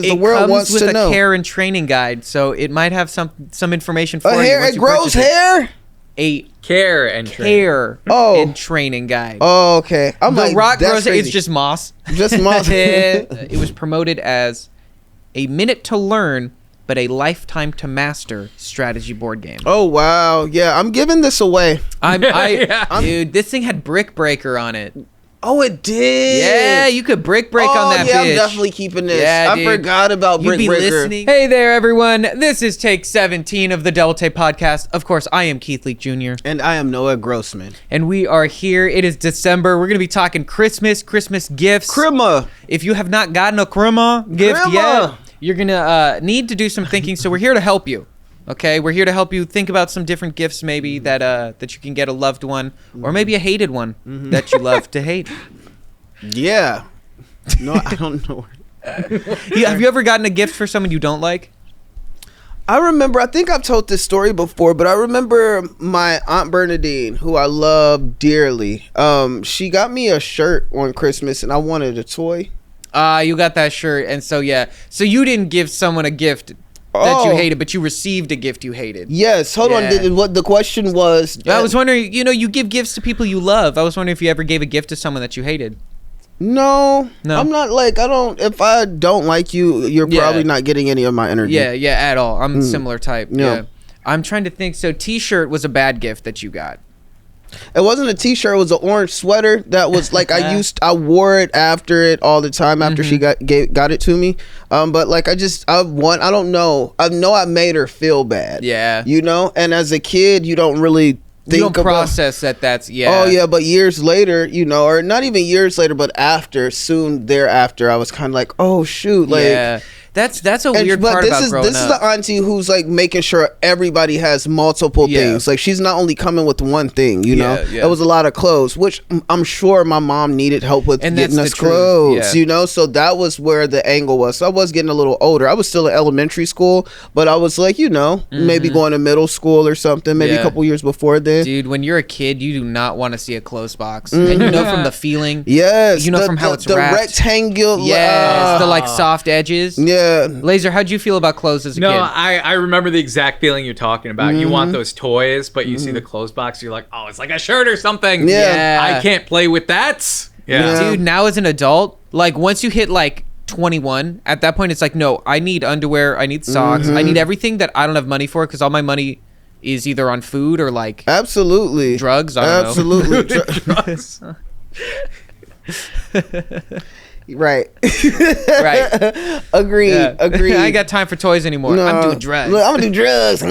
The world wants with to know. a care and training guide, so it might have some information for you. It grows hair? A care and training guide. Oh, okay. I'm the like, rock that's grows hair. crazy. It's just moss. Just moss. It was promoted as a minute to learn, but a lifetime to master strategy board game. Oh, wow. Yeah, I'm giving this away. Dude, this thing had Brick Breaker on it. Oh, it did. Yeah, you could brick break on that bitch. I'm definitely keeping this. Yeah, I forgot about Brick Breaker. Listening. Hey there, everyone. This is take 17 of the Double Tape Podcast. Of course, I am Keith Leak Jr. And I am Noah Grossman. And we are here. It is December. We're going to be talking Christmas gifts. Crema. If you have not gotten a crema gift yet, you're going to need to do some thinking. So we're here to help you. Okay, we're here to help you think about some different gifts maybe that you can get a loved one or maybe a hated one that you love to hate. Yeah. No, I don't know. Have you ever gotten a gift for someone you don't like? I remember, I think I've told this story before, but I remember my Aunt Bernadine, who I love dearly. She got me a shirt on Christmas and I wanted a toy. You got that shirt, and so you didn't give someone a gift that you hated, but you received a gift you hated. Yes. Hold on. What the question was? I was wondering. You give gifts to people you love. I was wondering if you ever gave a gift to someone that you hated. No. I'm not like, if I don't like you, you're probably not getting any of my energy. Yeah, at all. I'm similar type. Yeah. I'm trying to think. So, T-shirt was a bad gift that you got. It wasn't a T-shirt. It was an orange sweater that was like I wore it after it all the time after she got it to me. But like I don't know. I know I made her feel bad. Yeah. And as a kid, you don't really think you don't process that. That's Oh yeah, but years later, or not even years later, but soon thereafter, I was kind of like, oh shoot, like. That's a weird part about growing up. This is the auntie who's like making sure everybody has multiple things. Like she's not only coming with one thing, It was a lot of clothes, which I'm sure my mom needed help with getting us clothes, So that was where the angle was. So I was getting a little older. I was still in elementary school, but I was like, maybe going to middle school or something, maybe a couple years before then. Dude, when you're a kid, you do not want to see a clothes box. And from the feeling. Yes. From how it's wrapped. The rectangular. Yes, the like soft edges. Yeah. Laser, how'd you feel about clothes as a kid? No, I remember the exact feeling you're talking about. You want those toys, but you see the clothes box, you're like, oh, it's like a shirt or something. Yeah. I can't play with that. Yeah. Dude, now as an adult, like once you hit like 21, at that point it's like, no, I need underwear, I need socks, I need everything that I don't have money for because all my money is either on food or like absolutely drugs. I don't know. Drugs. Right. Agreed. Agreed. I ain't got time for toys anymore. No. I'm doing drugs. Look, I'm gonna do drugs.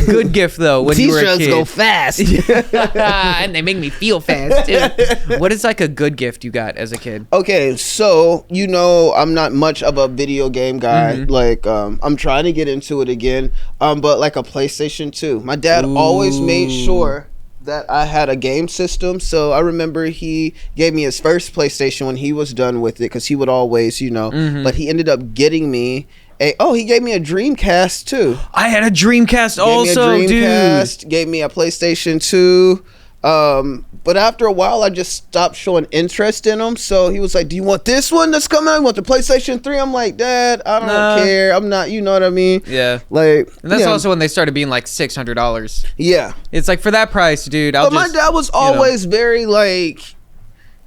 Good gift though. When you were a kid, These drugs go fast, and they make me feel fast too. What is like a good gift you got as a kid? Okay, so I'm not much of a video game guy. Like I'm trying to get into it again. But like a PlayStation 2. My dad always made sure that I had a game system. So I remember he gave me his first PlayStation when he was done with it because he would always, but he ended up getting me he gave me a Dreamcast too. I had a Dreamcast dude. Gave me a PlayStation 2. But after a while, I just stopped showing interest in them. So he was like, do you want this one that's coming out? You want the PlayStation 3? I'm like, Dad, I don't care. I'm not, you know what I mean? Yeah. Like, and that's also when they started being like $600. Yeah. It's like, for that price, dude, my dad was always very like,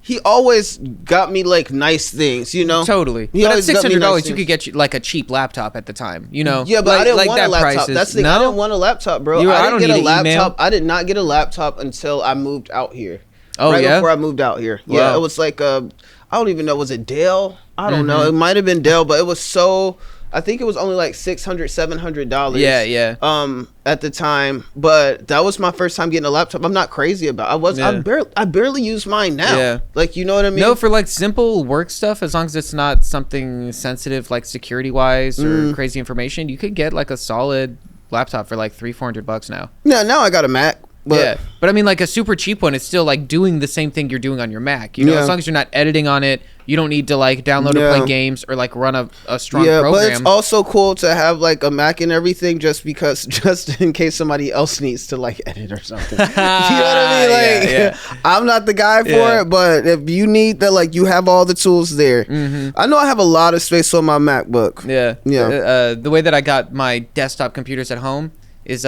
he always got me like nice things, Totally. But at $600, you could get you like a cheap laptop at the time, Yeah, but I didn't want a laptop. Prices. That's the thing. I didn't want a laptop, bro. I didn't get a laptop. I did not get a laptop until I moved out here. Oh, right yeah? before I moved out here. Wow. Yeah, it was like I don't even know. Was it Dell? I don't know. It might have been Dell, but it was I think it was only like $600-$700. Yeah. At the time, but that was my first time getting a laptop. I'm not crazy about. I barely use mine now. Yeah. Like, you know what I mean? No, for like simple work stuff, as long as it's not something sensitive like security wise or crazy information, you could get like a solid laptop for like $300-$400 now. Yeah. Now I got a Mac. But but I mean, like a super cheap one, it's still like doing the same thing you're doing on your Mac. You know, as long as you're not editing on it, you don't need to like download or play games or like run a strong program. But it's also cool to have like a Mac and everything, just in case somebody else needs to like edit or something. You know what I mean? Like, I'm not the guy for it, but if you need that, like, you have all the tools there. I know I have a lot of space on my MacBook. The way that I got my desktop computers at home is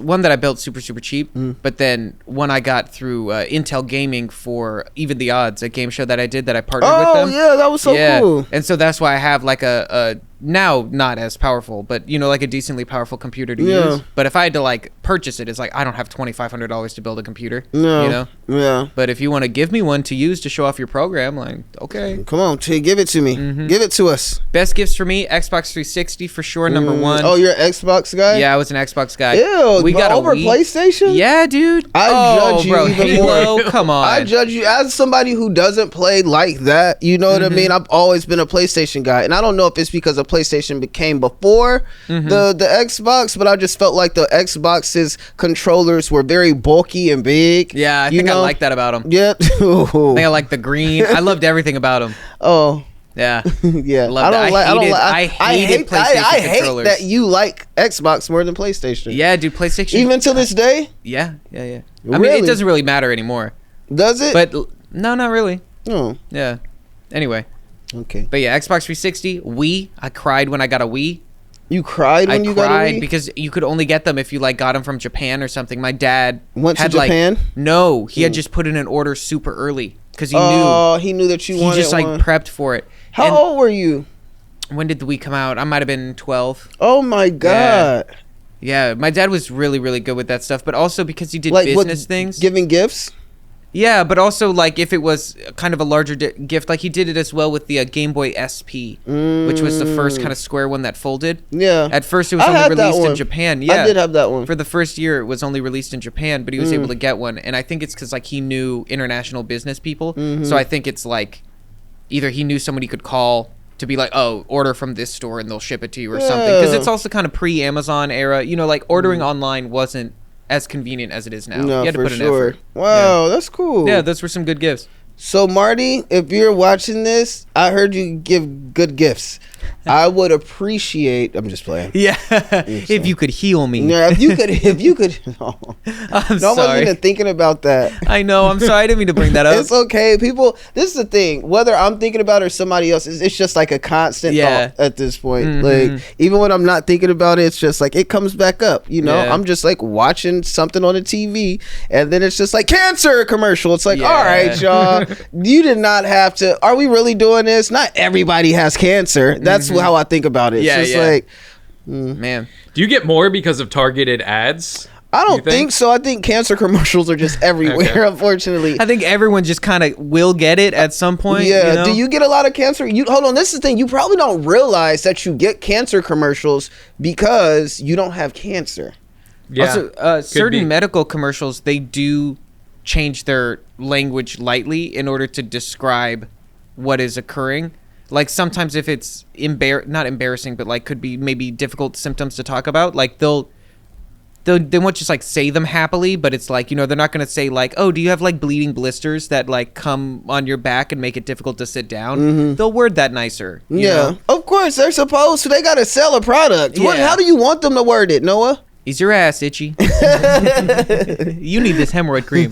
one that I built super cheap, but then one I got through Intel Gaming for Even the Odds, a game show that I did that I partnered with them. Oh yeah, that was so cool. And so that's why I have like a now not as powerful, but you know, like a decently powerful computer to use. But if I had to like purchase it, it's like I don't have $2,500 to build a computer. No. You know? Yeah. But if you want to give me one to use to show off your program, like, okay. Come on, give it to me. Give it to us. Best gifts for me, Xbox 360 for sure, number one. Oh, you're an Xbox guy? Yeah, I was an Xbox guy. Ew, we got over PlayStation? Yeah, dude. I judge you even Halo, more. Come on. I judge you as somebody who doesn't play like that. You know what I mean? I've always been a PlayStation guy, and I don't know if it's because a PlayStation became before the Xbox, but I just felt like the Xbox's controllers were very bulky and big. Yeah, I think I like that about them. Yeah. I think I like the green. I loved everything about them. Oh. Yeah. Yeah. I hate controllers. That you like Xbox more than PlayStation. Yeah, dude, PlayStation. Even to this day? Yeah. I mean, it doesn't really matter anymore. Does it? But no, not really. Oh. Yeah. Anyway. Okay. But yeah, Xbox 360, Wii. I cried when I got a Wii. You cried when you got a Wii? I cried because you could only get them if you like got them from Japan or something. My dad went to Japan? No, he had just put in an order super early because he knew that you wanted. He just like prepped for it. How old were you? When did the Wii come out? I might have been 12. Oh my god. Yeah, my dad was really good with that stuff, but also because he did business things, giving gifts. Yeah, but also like if it was kind of a larger gift, like he did it as well with the Game Boy SP, which was the first kind of square one that folded. Yeah. At first it was only released in Japan. Yeah, I did have that one. For the first year it was only released in Japan, but he was able to get one, and I think it's because like he knew international business people, so I think it's like either he knew somebody could call to be like, oh, order from this store and they'll ship it to you or something, because it's also kind of pre-Amazon era. You know, like ordering online wasn't as convenient as it is now. No, you had to for put an sure. effort. Wow, that's cool. Yeah, those were some good gifts. So Marty, if you're watching this, I heard you give good gifts. I would appreciate. I'm just playing. Yeah, if you could heal me. Yeah, if you could. Oh. I'm sorry. I wasn't even thinking about that. I know. I'm sorry. I didn't mean to bring that up. It's okay. People, this is the thing. Whether I'm thinking about it or somebody else, it's just like a constant thought at this point. Like even when I'm not thinking about it, it's just like it comes back up. You know, I'm just like watching something on the TV, and then it's just like cancer commercial. It's like, all right, y'all, you did not have to. Are we really doing this? Not everybody has cancer. That's how I think about it. It's just like, man. Do you get more because of targeted ads? I don't think so. I think cancer commercials are just everywhere, unfortunately. I think everyone just kind of will get it at some point. Yeah. You know? Do you get a lot of cancer? Hold on. This is the thing. You probably don't realize that you get cancer commercials because you don't have cancer. Yeah. Also, certain medical commercials, they do change their language lightly in order to describe what is occurring. Like sometimes if it's not embarrassing, but like could be maybe difficult symptoms to talk about, like they won't just like say them happily, but it's like, you know, they're not going to say like, oh, do you have like bleeding blisters that like come on your back and make it difficult to sit down? They'll word that nicer. You know? Of course they're supposed to. They got to sell a product. Yeah. How do you want them to word it, Noah? Is your ass itchy? You need this hemorrhoid cream.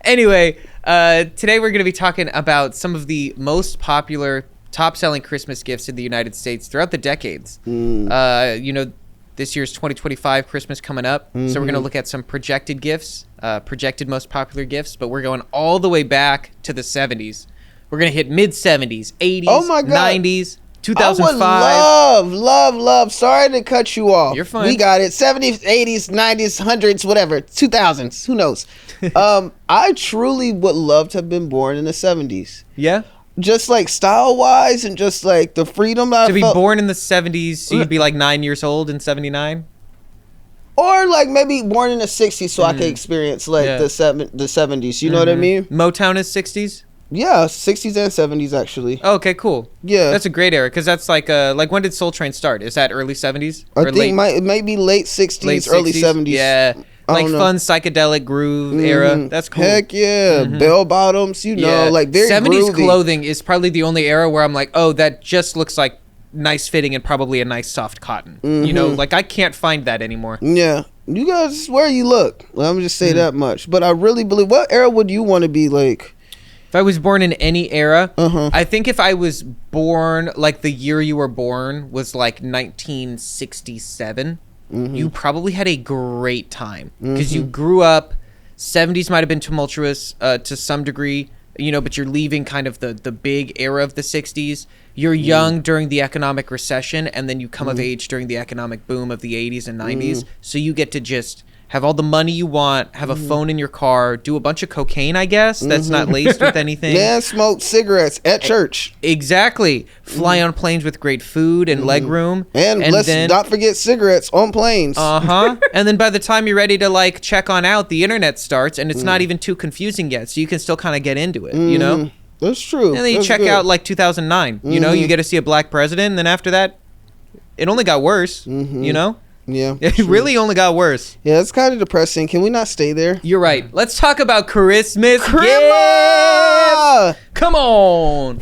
Anyway, today we're going to be talking about some of the most popular, top-selling Christmas gifts in the United States throughout the decades. You know, this year's 2025 Christmas coming up, so we're going to look at some projected gifts, projected most popular gifts, but we're going all the way back to the 70s. We're going to hit mid-70s, 80s, 90s. 2005. I would love. Sorry to cut you off. You're fine. We got it. 70s, 80s, 90s, 100s, whatever. 2000s. Who knows? I truly would love to have been born in the 70s. Yeah? Just like style-wise and just like the freedom I To felt. be born in the 70s, so you'd be like 9 years old in 79? Or like maybe born in the 60s so I could experience like the 70s. You know what I mean? Motown is 60s? Yeah, 60s and 70s actually. Oh, okay, cool. Yeah. That's a great era, because that's like when did Soul Train start? Is that early 70s? I think it might be late 60s, early 70s. Yeah. like don't know. fun psychedelic groove era. That's cool. Heck yeah, bell bottoms. You know, like very 70s groovy. clothing is probably the only era where I'm like, oh, that just looks like nice fitting and probably a nice soft cotton. You know, like I can't find that anymore. Yeah, you guys where you look. Let me just say that much. But I really believe. What era would you want to be like? If I was born in any era, I think if I was born like the year you were born was like 1967, you probably had a great time because you grew up. 70s might have been tumultuous to some degree, you know, but you're leaving kind of the big era of the 60s. You're young during the economic recession, and then you come of age during the economic boom of the 80s and 90s. So you get to just have all the money you want, have a phone in your car, do a bunch of cocaine, I guess, that's not laced with anything. Yeah, smoke cigarettes at church. Exactly. Fly on planes with great food and leg room. And let's then, not forget cigarettes on planes. And then by the time you're ready to like check on out, the internet starts, and it's not even too confusing yet, so you can still kind of get into it, you know? That's true. And then you check out like 2009, you know, you get to see a black president, and then after that, it only got worse, you know? Yeah. It really only got worse. Yeah, it's kind of depressing. Can we not stay there? You're right. Let's talk about Christmas gifts. Come on.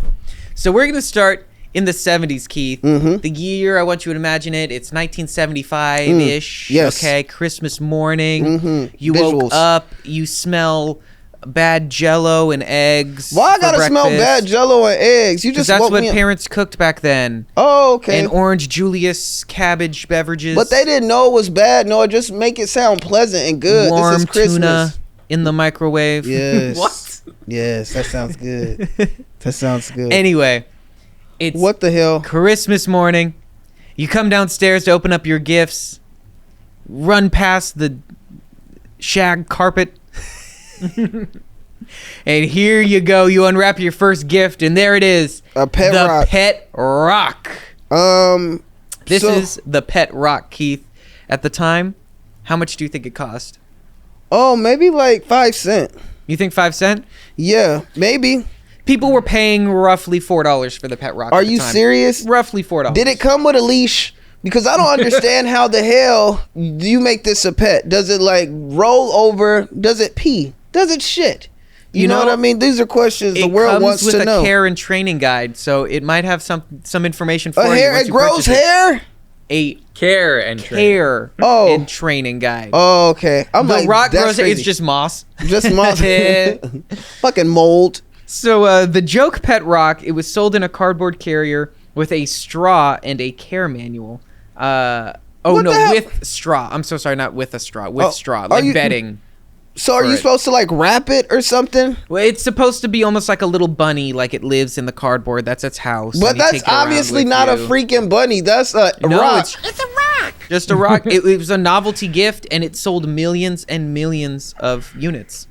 So we're going to start in the 70s, Keith. The year, I want you to imagine it. It's 1975-ish. Yes. Okay, Christmas morning. You Visuals. woke up. You smell bad Jello and eggs. Why I gotta smell bad Jello and eggs? You just that's woke what me up. parents cooked back then. Oh, okay. And orange Julius cabbage beverages. But they didn't know it was bad. No, it just make it sound pleasant and good. Warm this is Christmas. tuna in the microwave. Yes. What? Yes, that sounds good. That sounds good. Anyway, it's What the hell? Christmas morning. You come downstairs to open up your gifts. Run past the shag carpet. And here you go. You unwrap your first gift, and there it is. A pet the rock. Pet Rock. This is the Pet Rock, Keith. At the time, how much do you think it cost? Oh, maybe like 5 cents. You think 5 cents? Yeah, maybe. People were paying roughly $4 for the Pet Rock. Are at the you time. serious? Roughly $4. Did it come with a leash? Because I don't understand how the hell do you make this a pet? Does it like roll over? Does it pee? Does it shit? You know what I mean? These are questions the world wants to know. It comes with a care and training guide, so it might have some information for you. It grows hair? A care and and training guide. Oh, okay. I'm the like, rock that's grows. crazy. It's just moss. Just moss. Fucking mold. So the joke Pet Rock, it was sold in a cardboard carrier with a straw and a care manual. With straw. I'm so sorry, not with a straw. With straw, like bedding. So are you supposed to like wrap it or something? Well, it's supposed to be almost like a little bunny, like it lives in the cardboard. That's its house. But that's obviously not a freaking bunny. That's a rock. It's a rock. Just a rock. It was a novelty gift, and it sold millions and millions of units.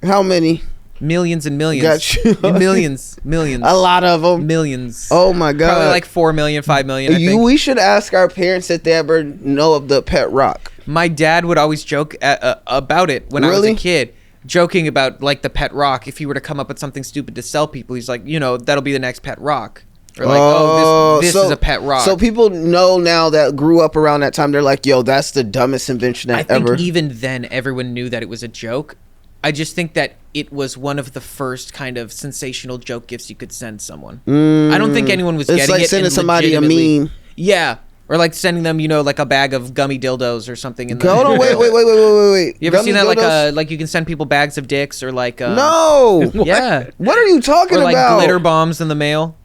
How many? Millions and millions. Got you. Millions. A lot of them. Millions. Oh my god. Probably like 4 million, 5 million. I think. We should ask our parents if they ever know of the Pet Rock. My dad would always joke about it when I was a kid, joking about like the Pet Rock. If he were to come up with something stupid to sell people, he's like, you know, that'll be the next Pet Rock. Or like, this is a Pet Rock. So people know now that grew up around that time. They're like, yo, that's the dumbest invention ever. I think even then, everyone knew that it was a joke. I just think that it was one of the first kind of sensational joke gifts you could send someone. I don't think anyone was getting it. It's like sending somebody a meme. Yeah. Or like sending them, you know, like a bag of gummy dildos or something. Hold on, wait. You ever Gummy seen that? dildos? Like you can send people bags of dicks or like. No. Yeah. What are you talking or like about? Glitter bombs in the mail.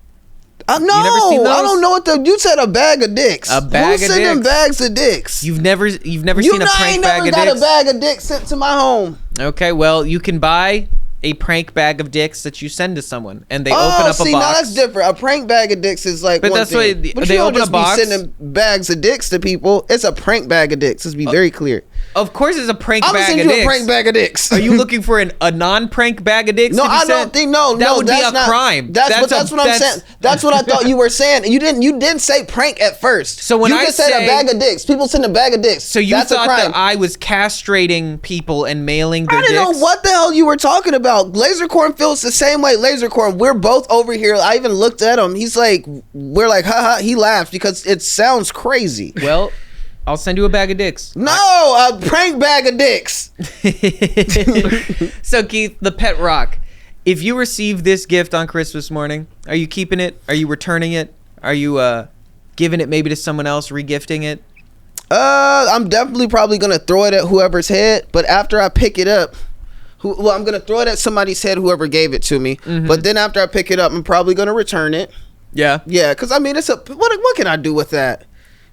No, You never seen those? I don't know what you said. A bag of dicks. A bag Who's of sending dicks? bags of dicks? You've never seen a prank bag of dicks? I never got a bag of dicks sent to my home. Okay, well you can buy a prank bag of dicks that you send to someone, and they open up a box. No, that's different. A prank bag of dicks is like, but one that's thing. what But they you don't open just a box. be sending bags of dicks to people. It's a prank bag of dicks. Let's be very clear. Of course, it's a prank I'm gonna bag send of you dicks. a prank bag of dicks. Are you looking for a non-prank bag of dicks? No, to be I sent? don't think that would that's be a not, crime. That's what I'm saying. That's what I thought you were saying. You didn't say prank at first. So when you I just said a bag of dicks, people send a bag of dicks. So you that's thought a crime. that I was castrating people and mailing their I didn't dicks? know what the hell you were talking about. Lasercorn feels the same way. Lasercorn, we're both over here. I even looked at him. He's like, we're like, haha. He laughed because it sounds crazy. Well, I'll send you a bag of dicks. No, a prank bag of dicks. So Keith, the pet rock. If you receive this gift on Christmas morning, are you keeping it? Are you returning it? Are you giving it maybe to someone else, regifting it? I'm definitely probably gonna throw it at whoever's head, but after I pick it up, I'm gonna throw it at somebody's head, whoever gave it to me. But then after I pick it up, I'm probably gonna return it. Yeah. Yeah, because I mean, what can I do with that?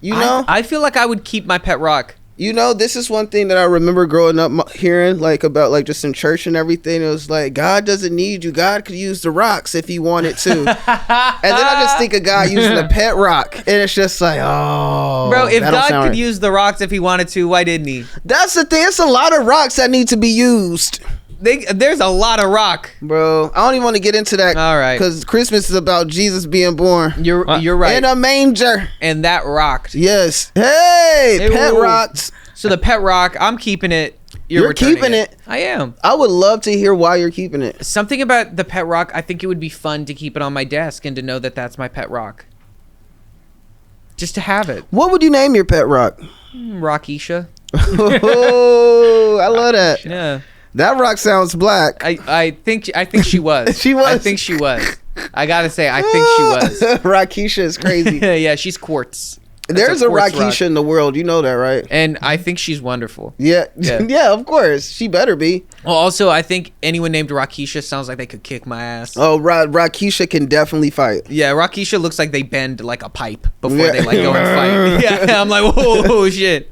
You know, I feel like I would keep my pet rock. You know, this is one thing that I remember growing up hearing, like, about, like, just in church and everything. It was like, God doesn't need you. God could use the rocks if he wanted to. And then I just think of God using a pet rock. And it's just like, oh. Bro, if God could use the rocks if he wanted to, why didn't he? That's the thing. It's a lot of rocks that need to be used. There's a lot of rock. Bro, I don't even want to get into that. All right. Because Christmas is about Jesus being born. You're right. In a manger. And that rocked. Yes. Hey, pet rocks. So the pet rock, I'm keeping it. You're keeping it. I am. I would love to hear why you're keeping it. Something about the pet rock, I think it would be fun to keep it on my desk and to know that that's my pet rock. Just to have it. What would you name your pet rock? Rockisha. Oh, I love that. Yeah. That rock sounds black. I think she was. She was? I think she was. I gotta say, I think she was. Rockisha is crazy. Yeah, she's quartz. There's a Rockisha in the world. You know that, right? And I think she's wonderful. Yeah. Yeah, of course. She better be. Well, also, I think anyone named Rockisha sounds like they could kick my ass. Oh, Rockisha can definitely fight. Yeah, Rockisha looks like they bend like a pipe before they like go and fight. Yeah, I'm like, whoa, shit.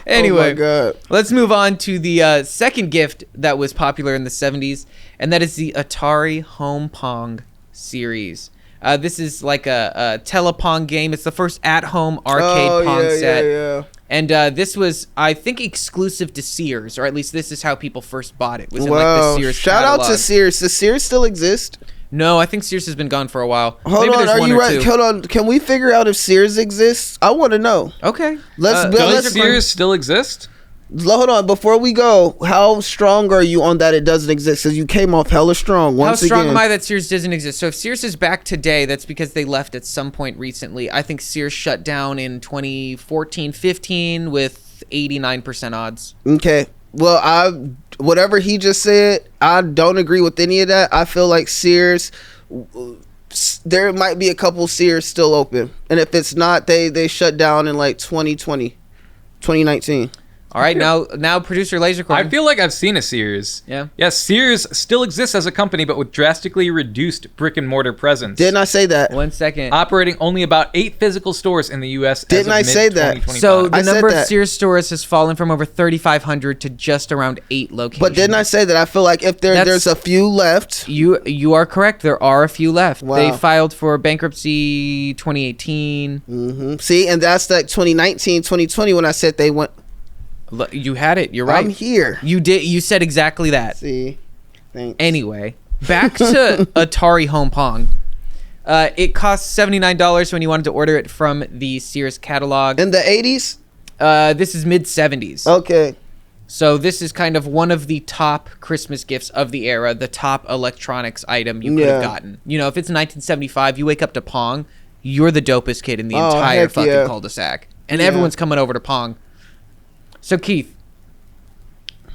Anyway, oh my God. Let's move on to the second gift that was popular in the 70s, and that is the Atari Home Pong series. This is like a telepong game. It's the first at-home arcade pong set. Yeah. And this was, I think, exclusive to Sears, or at least this is how people first bought it. Was in like the Sears Shout catalog. out to Sears. Does Sears still exist? No, I think Sears has been gone for a while. Hold on, are you right? Hold on. Can we figure out if Sears exists? I want to know. Okay. Does Sears still exist? Hold on, before we go, how strong are you on that it doesn't exist? Because you came off hella strong once again. How strong am I that Sears doesn't exist? So if Sears is back today, that's because they left at some point recently. I think Sears shut down in 2014-15 with 89% odds. Okay. Well, whatever he just said, I don't agree with any of that. I feel like Sears, there might be a couple Sears still open. And if it's not, they shut down in like 2019. All right, now producer Lasercorn. I feel like I've seen a Sears. Yeah. Yes, Sears still exists as a company, but with drastically reduced brick and mortar presence. Didn't I say that? 1 second. Operating only about 8 physical stores in the U.S. Didn't I say that? So the I number of said that. Sears stores has fallen from over 3,500 to just around 8 locations. But didn't I say that? I feel like if there's a few left. You are correct. There are a few left. Wow. They filed for bankruptcy 2018. Mm-hmm. See, and that's like 2019, 2020 when I said they went. You had it. You're right. I'm here. You did. You said exactly that. See, thanks. Anyway, back to Atari Home Pong. It cost $79 when you wanted to order it from the Sears catalog. In the 80s? This is mid 70s. Okay. So this is kind of one of the top Christmas gifts of the era, the top electronics item you could have gotten. You know, if it's 1975, you wake up to Pong, you're the dopest kid in the entire fucking cul-de-sac. And everyone's coming over to Pong. So Keith,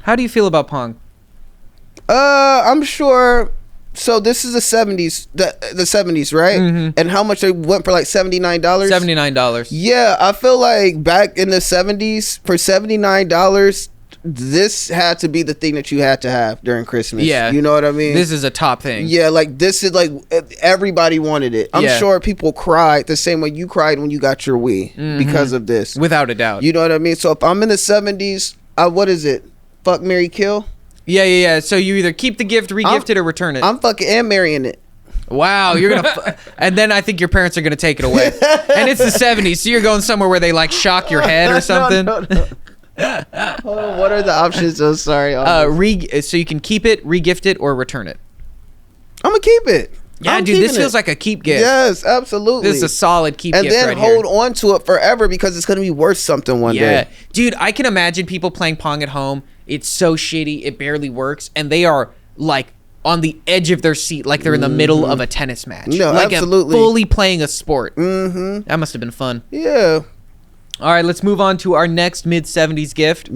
how do you feel about Pong? I'm sure. So this is the 70s, the 70s, right? Mm-hmm. And how much it went for, like $79? $79. Yeah, I feel like back in the 70s, for $79, this had to be the thing that you had to have during Christmas. Yeah. You know what I mean? This is a top thing. Yeah, like this is like everybody wanted it. I'm sure people cried the same way you cried when you got your Wii because of this. Without a doubt. You know what I mean? So if I'm in the 70s, what is it? Fuck, marry, kill? Yeah. So you either keep the gift, regift it, or return it. I'm fucking and marrying it. Wow, you're gonna, and then I think your parents are gonna take it away. And it's the 70s, so you're going somewhere where they like shock your head or something. No. Hold on, what are the options? Oh, sorry. So you can keep it, regift it, or return it. I'm gonna keep it. Yeah, I'm dude, this keeping feels like a keep gift. Yes, absolutely. This is a solid keep and gift then right hold here. on to it forever because it's gonna be worth something one day. Dude, I can imagine people playing Pong at home. It's so shitty, it barely works, and they are like on the edge of their seat, like they're in the middle of a tennis match. No, like absolutely. fully playing a sport. Mm-hmm. That must have been fun. Yeah. All right, let's move on to our next mid-70s gift.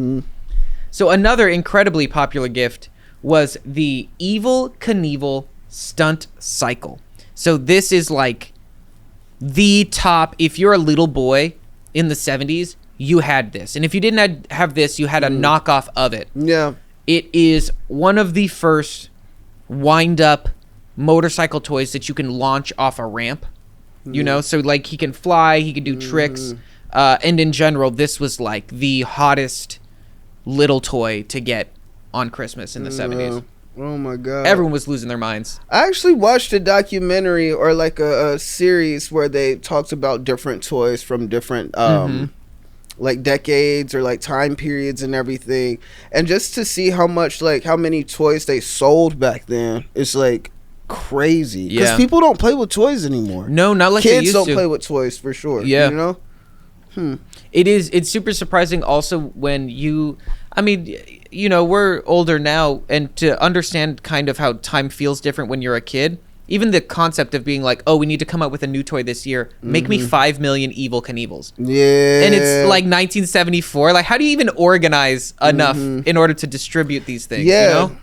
So another incredibly popular gift was the Evel Knievel stunt cycle. So this is like the top. If you're a little boy in the 70s, you had this. And if you didn't have this, you had a knockoff of it. Yeah. It is one of the first wind-up motorcycle toys that you can launch off a ramp. You know, so like he can fly, he can do tricks. And in general, this was like the hottest little toy to get on Christmas in the 70s. Oh my God. Everyone was losing their minds. I actually watched a documentary or like a series where they talked about different toys from different like decades or like time periods and everything. And just to see how much, like how many toys they sold back then is like crazy. Because people don't play with toys anymore. No, not like they used to. Kids don't play with toys for sure. Yeah. You know? It's super surprising also when I mean, you know, we're older now, and to understand kind of how time feels different when you're a kid, even the concept of being like, oh, we need to come up with a new toy this year, make me 5 million Evel Knievels. Yeah. And it's like 1974. Like, how do you even organize enough in order to distribute these things? Yeah. You know?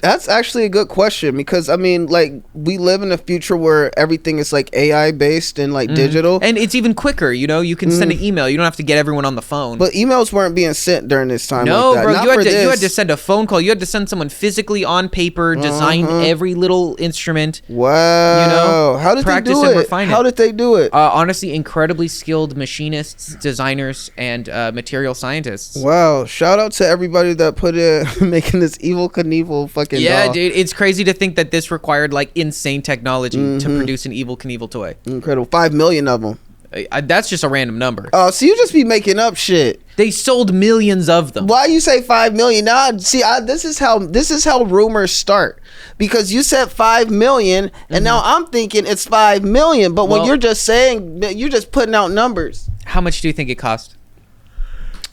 That's actually a good question because I mean, like, we live in a future where everything is like AI based and like digital, and it's even quicker. You know, you can send an email. You don't have to get everyone on the phone. but emails weren't being sent during this time. No, like that. bro, Not you for had to this. send a phone call. You had to send someone physically on paper, design every little instrument. Wow. You know, how did they practice do and it? refine it. How did they do it? Honestly, incredibly skilled machinists, designers, and material scientists. Wow! Shout out to everybody that put in making this Evel Knievel fucking doll. Dude, it's crazy to think that this required like insane technology to produce an Evel Knievel toy. Incredible. 5 million of them. That's just a random number. Oh, so you just be making up shit. They sold millions of them. Why you say 5 million? Now, see, this is how rumors start. Because you said 5 million, and now I'm thinking it's 5 million. But when Well- you're just saying, you're just putting out numbers. How much do you think it cost?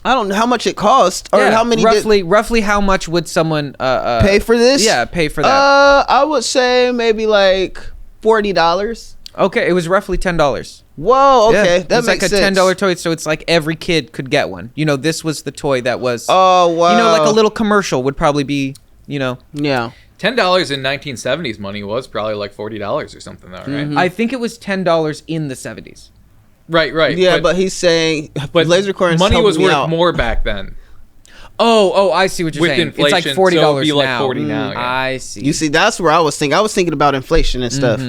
I don't know how much it cost or how many roughly how much would someone pay for this. Yeah, pay for that. I would say maybe like $40. Okay, it was roughly $10. Whoa, okay, that it's makes like a sense. $10 toy, so it's like every kid could get one. You know, this was the toy that was. Oh wow! You know, like a little commercial would probably be. You know. Yeah. $10 in 1970s money was probably like $40 or something, though, right? I think it was $10 in the 70s. Right. Yeah, but he's saying, but laser corn money was worth out. more back then. Oh, I see what you're With saying. inflation, It's like $40 so it'd be like now. 40 now. Yeah. I see. You see, that's where I was thinking. I was thinking about inflation and stuff.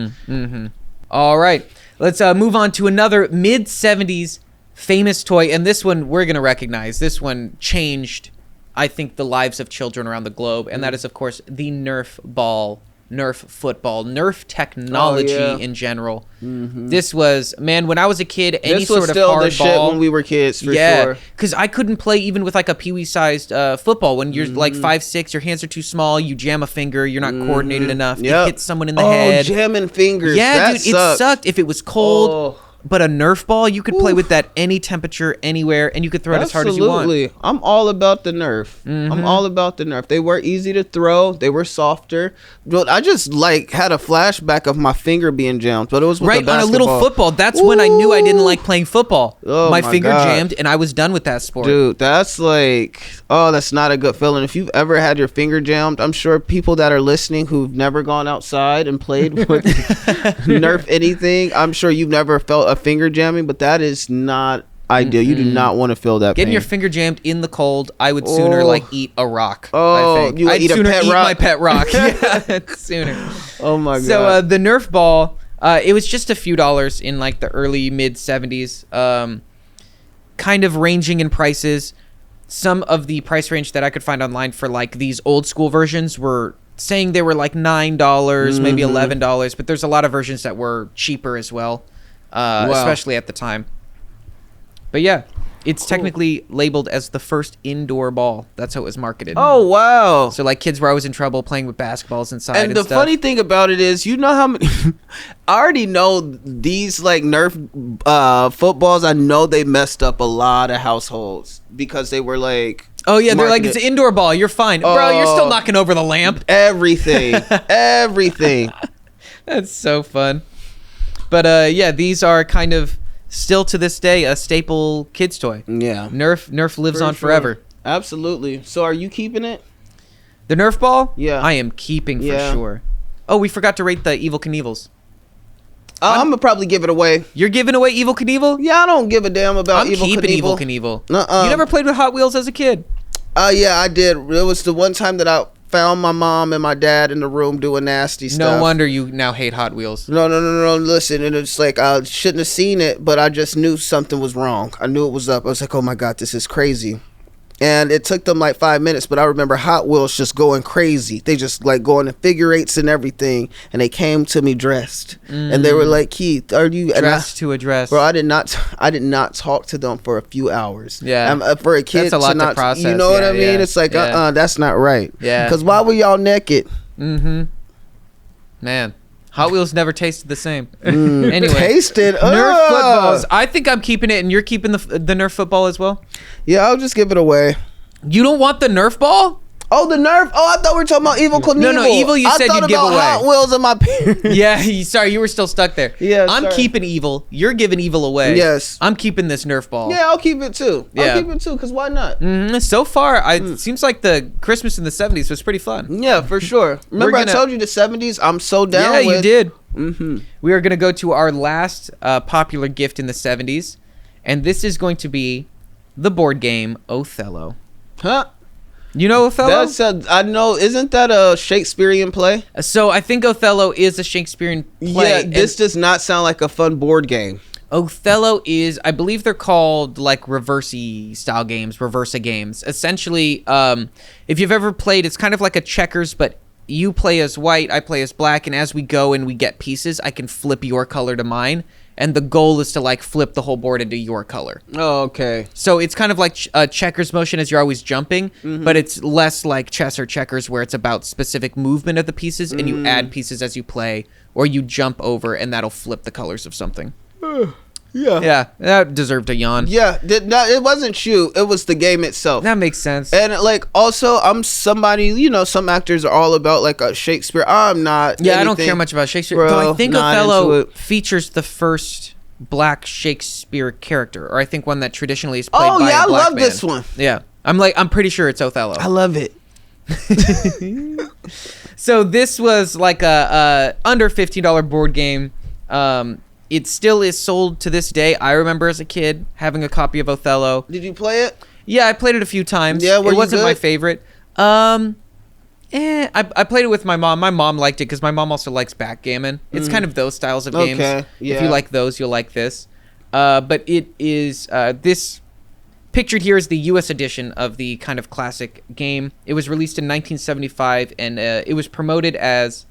All right, let's move on to another mid 70s famous toy, and this one we're gonna recognize. This one changed, I think, the lives of children around the globe, and that is, of course, the Nerf ball, Nerf football, Nerf technology in general. This was, man, when I was a kid, any This was sort of still hard the shit ball, when we were kids, for sure. because I couldn't play even with like a peewee sized football. When you're like 5'6", your hands are too small. You jam a finger, you're not coordinated enough. It hits someone in the head. Jamming fingers. Yeah, that dude, sucked. it sucked. If it was cold, Oh. but a Nerf ball, you could play with that any temperature, anywhere, and you could throw it as hard as you want. Absolutely. I'm all about the Nerf. I'm all about the Nerf. They were easy to throw. They were softer. But I just like had a flashback of my finger being jammed, but it was with Right, the on a basketball. little football. That's when I knew I didn't like playing football. Oh, my my finger God. jammed, and I was done with that sport. Dude, that's like, oh, that's not a good feeling. If you've ever had your finger jammed, I'm sure people that are listening who've never gone outside and played with Nerf anything, I'm sure you've never felt a finger jamming, but that is not ideal. You do not want to feel that Getting pain. your finger jammed in the cold, I would sooner like eat a rock. Oh, I think. you would I'd eat a sooner pet eat rock? my pet rock. Yeah, sooner. Oh my God. So the Nerf ball, it was just a few dollars in like the early mid 70s, kind of ranging in prices. Some of the price range that I could find online for like these old school versions were saying they were like $9, maybe $11, but there's a lot of versions that were cheaper as well, especially at the time. But yeah, it's technically labeled as the first indoor ball. That's how it was marketed. Oh wow. So like kids were always in trouble playing with basketballs inside and And the stuff. funny thing about it is, you know how many I already know these like Nerf footballs, I know they messed up a lot of households because they were like, Oh yeah, they're like, marketed- it's an indoor ball. You're fine, bro. You're still knocking over the lamp. everything. Everything. That's so fun. But yeah, these are kind of still to this day a staple kids toy. Yeah. Nerf lives For on sure. forever. Absolutely. So are you keeping it? The Nerf ball? Yeah. I am keeping for Yeah. sure. Oh, we forgot to rate the Evil Knievel's. I'm gonna probably give it away. You're giving away Evil Knievel? Yeah, I don't give a damn about I'm Evil keeping Knievel. Evil Knievel. Nuh-uh. You never played with Hot Wheels as a kid? Yeah, I did. It was the one time that I found my mom and my dad in the room doing nasty stuff. No wonder you now hate Hot Wheels. No. Listen, and it's like I shouldn't have seen it, but I just knew something was wrong. I knew it was up. I was like, oh my God, this is crazy. And it took them like 5 minutes, but I remember Hot Wheels just going crazy. They just like going in figure eights and everything. And they came to me dressed, and they were like, "Keith, are you Dressed to address?" Bro, I did not talk to them for a few hours. Yeah. For a kid, That's a lot to not, process. You know what Yeah, I mean? yeah, It's like, yeah. that's not right. Yeah. Because why were y'all naked? Mm-hmm. Man, Hot Wheels never tasted the same. Anyway, Tasted. Nerf footballs. I think I'm keeping it, and you're keeping the Nerf football as well. Yeah, I'll just give it away. You don't want the Nerf ball? Oh, the Nerf. Oh, I thought we were talking about Evil Knievel. No, Evil you I said thought you'd give about away. Hot Wheels and my parents. Yeah, sorry, you were still stuck there. Yeah, I'm sorry. keeping Evil. You're giving Evil away. Yes. I'm keeping this Nerf ball. Yeah, I'll keep it too. Yeah. I'll keep it too, because why not? So far, it seems like the Christmas in the 70s was pretty fun. Yeah, for sure. Remember I told you the 70s? I'm so down Yeah, with. you did. Mm-hmm. We are going to go to our last popular gift in the 70s, and this is going to be the board game Othello. Huh? You know Othello? I know. Isn't that a Shakespearean play? So I think Othello is a Shakespearean play. Yeah, this does not sound like a fun board game. Othello is, I believe they're called like reverse-y style games, reversa games. Essentially, if you've ever played, it's kind of like a checkers, but you play as white, I play as black, and as we go and we get pieces, I can flip your color to mine. And the goal is to like flip the whole board into your color. Oh, okay. So it's kind of like a checkers motion as you're always jumping, but it's less like chess or checkers where it's about specific movement of the pieces and you add pieces as you play, or you jump over and that'll flip the colors of something. Yeah. Yeah, that deserved a yawn. Yeah, it wasn't you. It was the game itself. That makes sense. And like also, I'm somebody. Some actors are all about like a Shakespeare. I'm not. Yeah, I don't anything. care much about Shakespeare. Bro, Though I think not into Othello it. features the first black Shakespeare character, or I think one that traditionally is played Oh by yeah, a I black love man. this one. Yeah, I'm pretty sure it's Othello. I love it. So this was like a under $15 board game. It still is sold to this day. I remember as a kid having a copy of Othello. Did you play it? Yeah, I played it a few times. Yeah, were it you wasn't my good? favorite. I played it with my mom. My mom liked it because my mom also likes backgammon. It's kind of those styles of games. Okay, If yeah. you like those, you'll like this. But it is this pictured here is the U.S. edition of the kind of classic game. It was released in 1975, and it was promoted as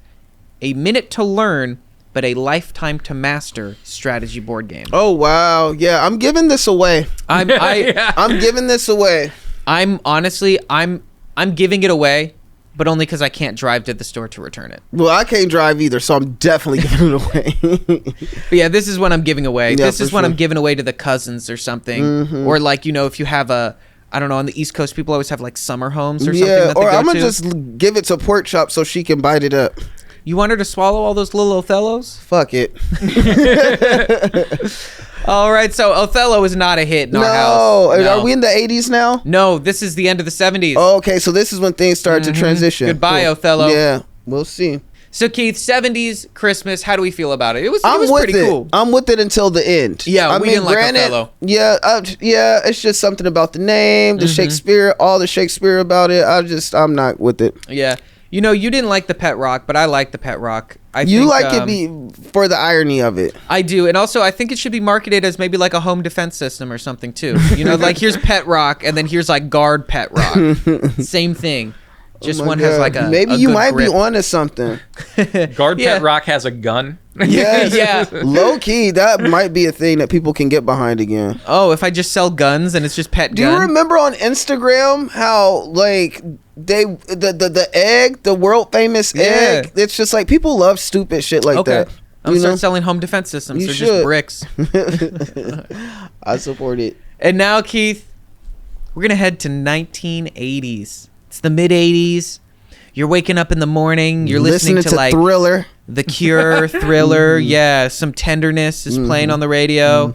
a minute to learn, but a lifetime to master strategy board game. Oh wow, yeah. I'm giving this away. I'm giving this away. I'm honestly I'm giving it away, but only because I can't drive to the store to return it. Well, I can't drive either, so I'm definitely giving it away. But yeah, this is what I'm giving away. Yeah, This for is what sure. I'm giving away to the cousins or something. Or like, if you have I don't know, on the East Coast, people always have like summer homes or something Yeah, that they or go I'm gonna to. just give it to Pork Chop so she can bite it up. You want her to swallow all those little Othellos? Fuck it. All right, so Othello is not a hit in our No, house. No, are we in the 80s now? No, this is the end of the 70s. Oh, okay, so this is when things start to transition. Goodbye, Cool. Othello. Yeah, we'll see. So Keith, 70s Christmas, how do we feel about it? It was I'm with pretty it. cool. I'm with it until the end. Yeah, we didn't like Othello. Yeah, it's just something about the name, the Shakespeare, all the Shakespeare about it. I'm not with it. Yeah. You didn't like the Pet Rock, but I like the Pet Rock. You like it for the irony of it. I do, and also I think it should be marketed as maybe like a home defense system or something too. Like here's Pet Rock, and then here's like Guard Pet Rock. Same thing. Just Oh my one has God. like a maybe a you good might grip. be onto something. Guard Yeah. Pet Rock has a gun. Yes. Yeah. Low key, that might be a thing that people can get behind again. Oh, if I just sell guns and it's just pet Do gun. you remember on Instagram how like the egg, the world famous egg? It's just like people love stupid shit like Okay. that. I'm You gonna know? start selling home defense systems. You They're should. just bricks. I support it. And now, Keith, we're gonna head to 1980s. It's the mid 80s. You're waking up in the morning. You're listening to like Thriller. The Cure, Thriller, yeah, some tenderness is playing on the radio.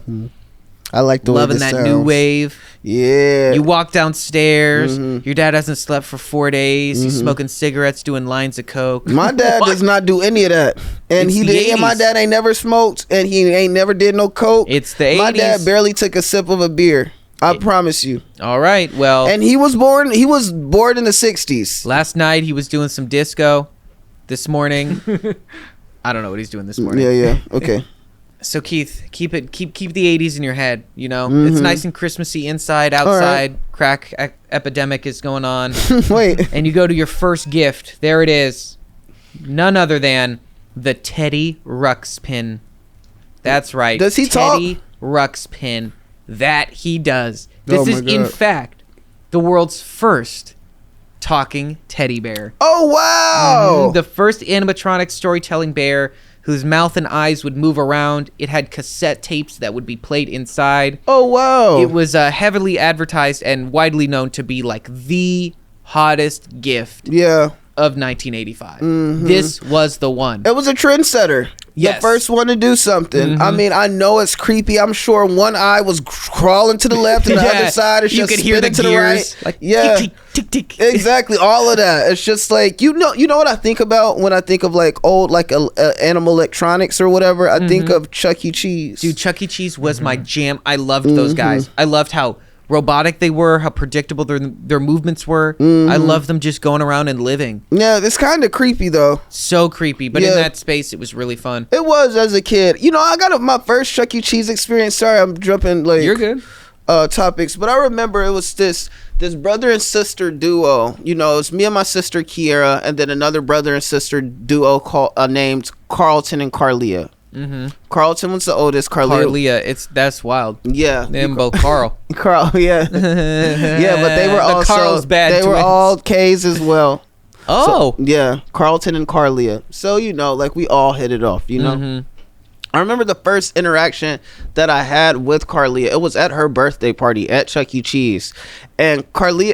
I like the Loving way this that sounds. new wave. Yeah. You walk downstairs. Your dad hasn't slept for 4 days. He's smoking cigarettes, doing lines of coke. My dad does not do any of that, and It's he the did. And my 80s. dad ain't never smoked, and he ain't never did no coke. It's the 80s. My dad barely took a sip of a beer. I promise you. All right, well, And he was born. He was born in the '60s. last night he was doing some disco. This morning, I don't know what he's doing this morning. Yeah. Okay. So Keith, keep the 80s in your head. You know, it's nice and Christmassy inside, outside. Crack epidemic is going on. Wait. And you go to your first gift. There it is. None other than the Teddy Ruxpin. That's right. Does he Teddy Ruxpin. That he does. This Oh my is, in God. fact, the world's first talking teddy bear. Oh wow. The first animatronic storytelling bear whose mouth and eyes would move around. It had cassette tapes that would be played inside. Oh wow. It was heavily advertised and widely known to be like the hottest gift Yeah. of 1985. This was the one. It was a trendsetter. Yes. The first one to do something. I mean, I know it's creepy. I'm sure one eye was crawling to the left and the other side is you just could hear the spinning to the gears, right. like Yeah. tick, tick, tick, tick. Exactly, all of that. It's just like you know what I think about when I think of like old like animal electronics or whatever. I think of Chuck E. Cheese. Dude, Chuck E. Cheese was my jam. I loved those guys. I loved how robotic they were, how predictable their movements were. I loved them just going around and living. Yeah, it's kind of creepy though. So creepy, but in Yeah. that space, it was really fun. It was as a kid. You know, I got my first Chuck E. Cheese experience. Sorry, I'm jumping like You're good. Topics, but I remember it was this brother and sister duo. You know, it's me and my sister Kiera, and then another brother and sister duo named Carlton and Carlia. Carlton was the oldest. Carlia, that's wild. Yeah, Them both Carl. Carl. Yeah, yeah, but they were The also Carl's bad they were twins. all K's as well. Oh, Yeah, Carlton and Carlia. So you know, like we all hit it off. You know. I remember the first interaction that I had with Carlia. It was at her birthday party at Chuck E. Cheese, and Carlia,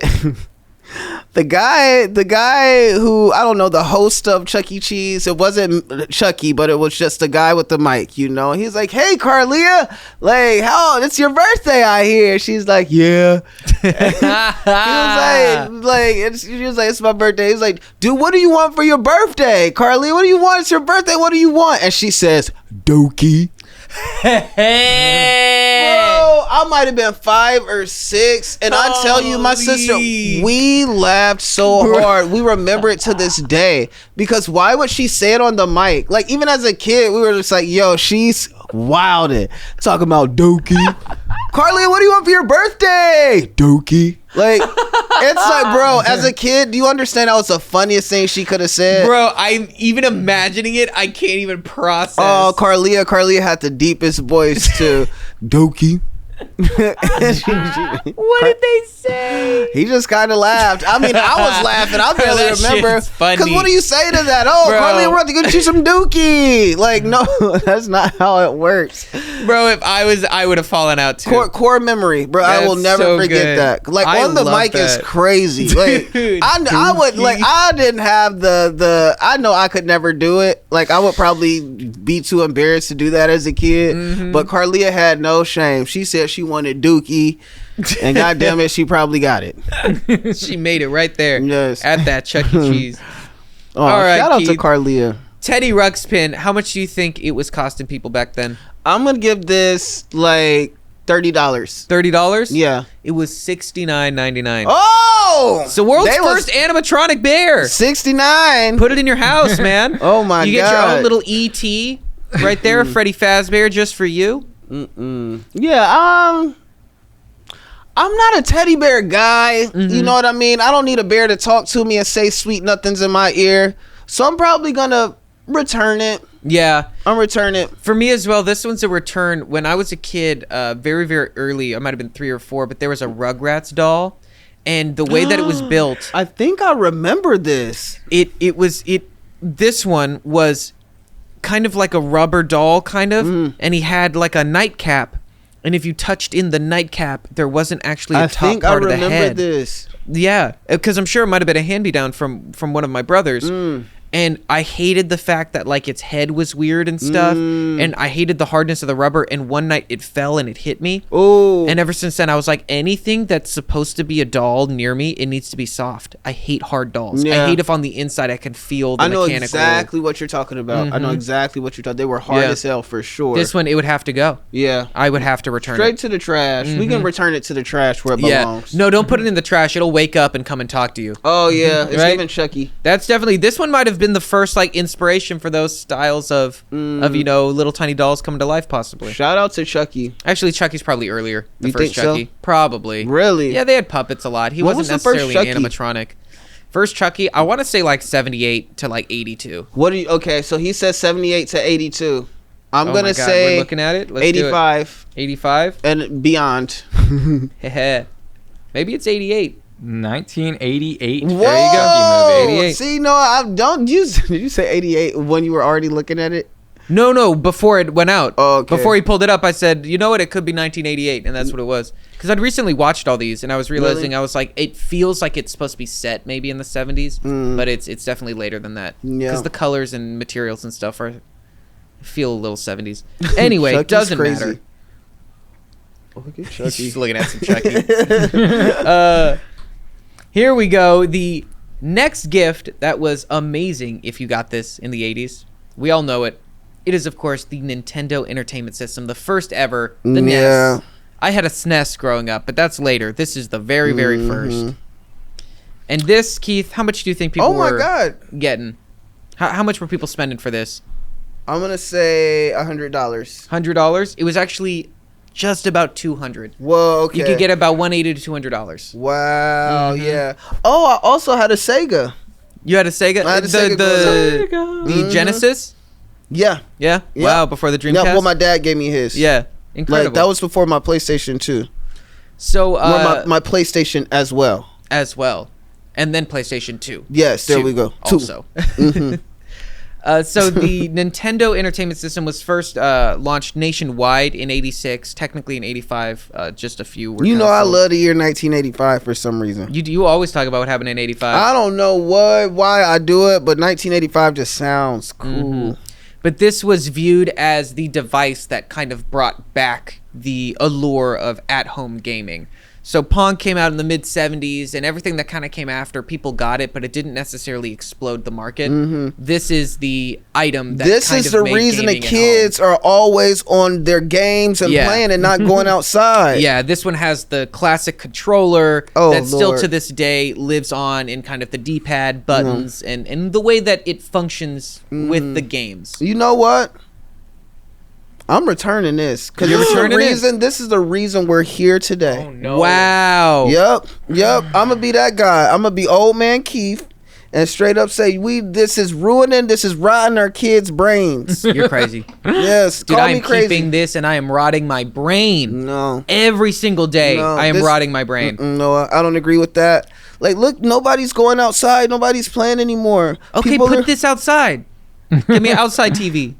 the guy who I don't know, the host of Chuck E. Cheese. It wasn't Chucky, but it was just the guy with the mic. You know, he's like, "Hey, Carlia, like, how? It's your birthday, I hear." She's like, "Yeah." He was like, "It's my birthday." He's like, "Dude, what do you want for your birthday, Carly? What do you want? It's your birthday. What do you want?" And she says, "Doki." Bro, I might have been 5 or 6, and I tell you, my sister, we laughed so hard. We remember it to this day because why would she say it on the mic? Like even as a kid, we were just like, "Yo, she's wildin', talking about Doki." Carly, what do you want for your birthday? Doki. Like, it's like, bro, as a kid, do you understand that was the funniest thing she could have said? bro, I'm even imagining it. I can't even process. Oh, Carlia had the deepest voice too. Doki. What did they say? He just kind of laughed. I mean, I was laughing. I barely That remember. shit's funny. Because what do you say to that? Oh, Bro. Carly, we're about to get you some dookie. Like, no, that's not how it works. Bro, if I would have fallen out too. Core memory, bro. I will That's never so forget good. that. Like I on the love mic is that. crazy. Like Dude, I would like I didn't have the I know I could never do it. Like I would probably be too embarrassed to do that as a kid. But Carlia had no shame. She said she wanted dookie, and goddamn it, she probably got it. She made it right there. Yes. At that Chuck E. Cheese. Oh, All right, shout out to Keith. Carlia. Teddy Ruxpin, how much do you think it was costing people back then? I'm gonna give this like $30. $30? Yeah. It was $69.99. Oh, It's the world's they was first animatronic bear. 69. Put it in your house, man. Oh my You get your God. own little ET right there, Freddy Fazbear, just for you. Yeah, I'm not a teddy bear guy. You know what I mean? I don't need a bear to talk to me and say sweet nothings in my ear. So I'm probably gonna return it. Yeah. I'm return it. For me as well, this one's a return. When I was a kid, very, very early, I might have been 3 or 4, but there was a Rugrats doll. And the way that it was built, I think I remember this. this one was kind of like a rubber doll, kind of, and he had like a nightcap. And if you touched in the nightcap, there wasn't actually a I top think I part of the remember head. this. Yeah, because I'm sure it might have been a hand-me-down from one of my brothers. And I hated the fact that like its head was weird and stuff, and I hated the hardness of the rubber. And one night it fell and it hit me. Oh. And ever since then, I was like, anything that's supposed to be a doll near me, it needs to be soft. I hate hard dolls. Yeah. I hate if on the inside I can feel the I know mechanical. exactly what you're talking about. I know exactly what you're talking. They were hard as hell for sure. This one, it would have to go. Yeah. I would have to return Straight it. to the trash. We can return it to the trash where it belongs. No, don't put it in the trash. It'll wake up and come and talk to you. Oh yeah, it's Right? even Chucky. That's definitely, this one might have been the first like inspiration for those styles of little tiny dolls coming to life, possibly. Shout out to Chucky. Actually, Chucky's probably earlier. The You first think so? Chucky, probably. Really? Yeah, they had puppets a lot. He What wasn't was the first necessarily an Chucky? animatronic. First Chucky, I want to say like 78 to like 82. What do you? Okay, so he says 78 to 82. I'm Oh gonna my God, say we're looking at it. Let's 85 do it. 85. and beyond. Heh. Maybe it's 88. 1988. Whoa! There you go. Movie. 88. See, no, I don't use. Did you say 88 when you were already looking at it? No, before it went out. Oh, okay. Before he pulled it up, I said, you know what? It could be 1988, and that's what it was. Because I'd recently watched all these, and I was realizing, Really? I was like, it feels like it's supposed to be set maybe in the 70s, but it's definitely later than that. Yeah. Because the colors and materials and stuff feel a little 70s. Anyway, Chucky's doesn't crazy. matter. Look at He's Chucky. just looking at some Chucky. Here we go. The next gift that was amazing, if you got this in the 80s, we all know it. It is, of course, the Nintendo Entertainment System, the first ever, the Yeah. NES. I had a SNES growing up, but that's later. This is the very, very first. And this, Keith, how much do you think people Oh my were God! getting? How much were people spending for this? I'm gonna say $100. $100? It was actually just about $200. Whoa, okay. You could get about $180 to $200. Wow, yeah. Oh, I also had a Sega. You had a Sega? I had a Sega growing up. The Genesis? Yeah. Yeah? Yeah. Wow, before the Dreamcast? Yeah, well, my dad gave me his. Yeah, incredible. Like, that was before my PlayStation 2. so, Or my PlayStation as well. as well. And then PlayStation 2. Yes, there 2 we go. 2. Also. So the Nintendo Entertainment System was first launched nationwide in 86, technically in 85. Just a few were You know, I sold. love the year 1985 for some reason. You always talk about what happened in 85. I don't know why I do it, but 1985 just sounds cool. But this was viewed as the device that kind of brought back the allure of at-home gaming. So Pong came out in the mid-70s, and everything that kind of came after, people got it, but it didn't necessarily explode the market. This is the item that This kind is of the made reason the gaming at kids home. are always on their games and Yeah. playing and not going outside. Yeah, this one has the classic controller Oh, that still Lord. to this day lives on in kind of the D-pad buttons and the way that it functions with the games. You know what? I'm returning this because You're this is the returning it? reason. This is the reason we're here today. Oh no! Wow. Yep. I'm gonna be that guy. I'm gonna be old man Keith, and straight up say, this is ruining. This is rotting our kids' brains. You're crazy. Yes, Dude, call I me am crazy. keeping this and I am rotting my brain. No, Every single day, No, I am this- rotting my brain. no, I don't agree with that. Like, look, nobody's going outside. Nobody's playing anymore. Okay, People put are- this outside. Give me an outside TV,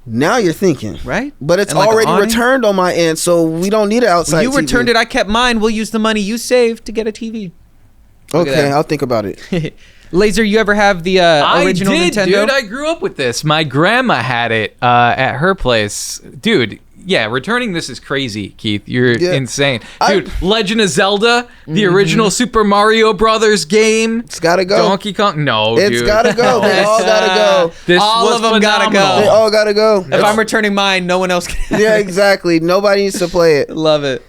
Now you're thinking, right? but it's And like an already awning? returned on my end, so we don't need an outside. You TV. returned it. I kept mine. We'll use the money you saved to get a TV. Look at Okay, that. I'll think about it. Laser, you ever have the original I did, Nintendo? dude. I grew up with this. My grandma had it at her place, dude. Yeah, returning this is crazy, Keith. You're Yeah. insane, dude. Legend of Zelda, the original Super Mario Brothers game. It's gotta go. Donkey Kong. No, It's dude. gotta go. They all gotta go. This All was of them gotta go. phenomenal. They all gotta go. if I'm returning mine, no one else can. Yeah, exactly. Nobody needs to play it. Love it.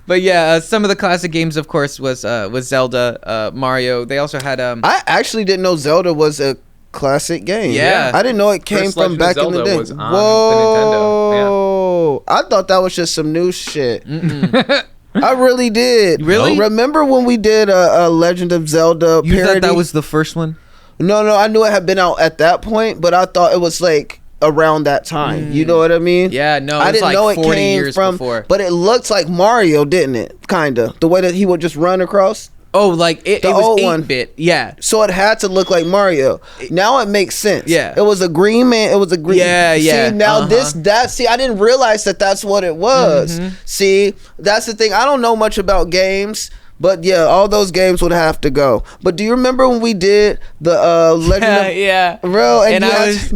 But yeah, some of the classic games, of course, was Zelda, Mario. They also had I actually didn't know Zelda was a classic game. Yeah. I didn't know it came First from Legend of back in the Zelda day. was on the Whoa. I thought that was just some new shit. I really did. Really? Remember when we did a Legend of Zelda you parody? thought that was the first one. No, I knew it had been out at that point, but I thought it was like around that time. You know what I mean? Yeah, no, it I was didn't like know it 40 came years from, before. but it looked like Mario, didn't it? Kinda the way that he would just run across. Oh, like it The was old one. 8-bit. Yeah. So it had to look like Mario. Now it makes sense. Yeah. It was a green man. It was a green. Yeah, yeah. See, now see, I didn't realize that that's what it was. See, that's the thing. I don't know much about games, But yeah, all those games would have to go. But do you remember when we did the Legend of... Yeah. Bro, and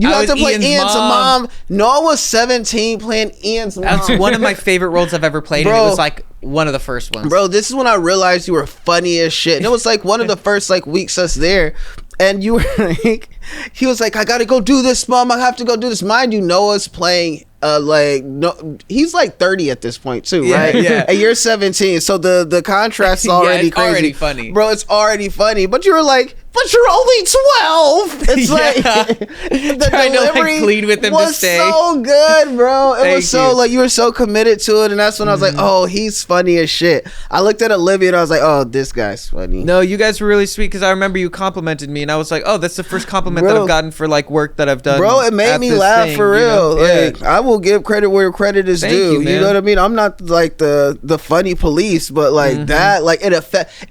you had to play Ian's Ian's mom. Noah was 17 playing Ian's mom. That's one of my favorite roles I've ever played, Bro. and it was like one of the first ones. Bro, this is when I realized you were funny as shit. And it was like one of the first like weeks us there. And you were like, he was like, I gotta go do this, mom. I have to go do this. Mind you, Noah's playing no, he's like 30 at this point too, right? Yeah. And you're 17, so the contrast's already it's crazy. already funny, bro. It's already funny, but you were like, but you're only 12. It's like the Trying to, like, delivery plead with him to was stay. so good, bro. It Thank was so you. like you were so committed to it, and that's when I was like, oh, he's funny as shit. I looked at Olivia and I was like, oh, this guy's funny. No, you guys were really sweet because I remember you complimented me, and I was like, oh, that's the first compliment that Bro. I've gotten for like work that I've done. Bro, it made at me this laugh thing, for you real. know? Like, I will give credit where credit is Thank due. you, You man. know what I mean? I'm not like the funny police, but like that, like it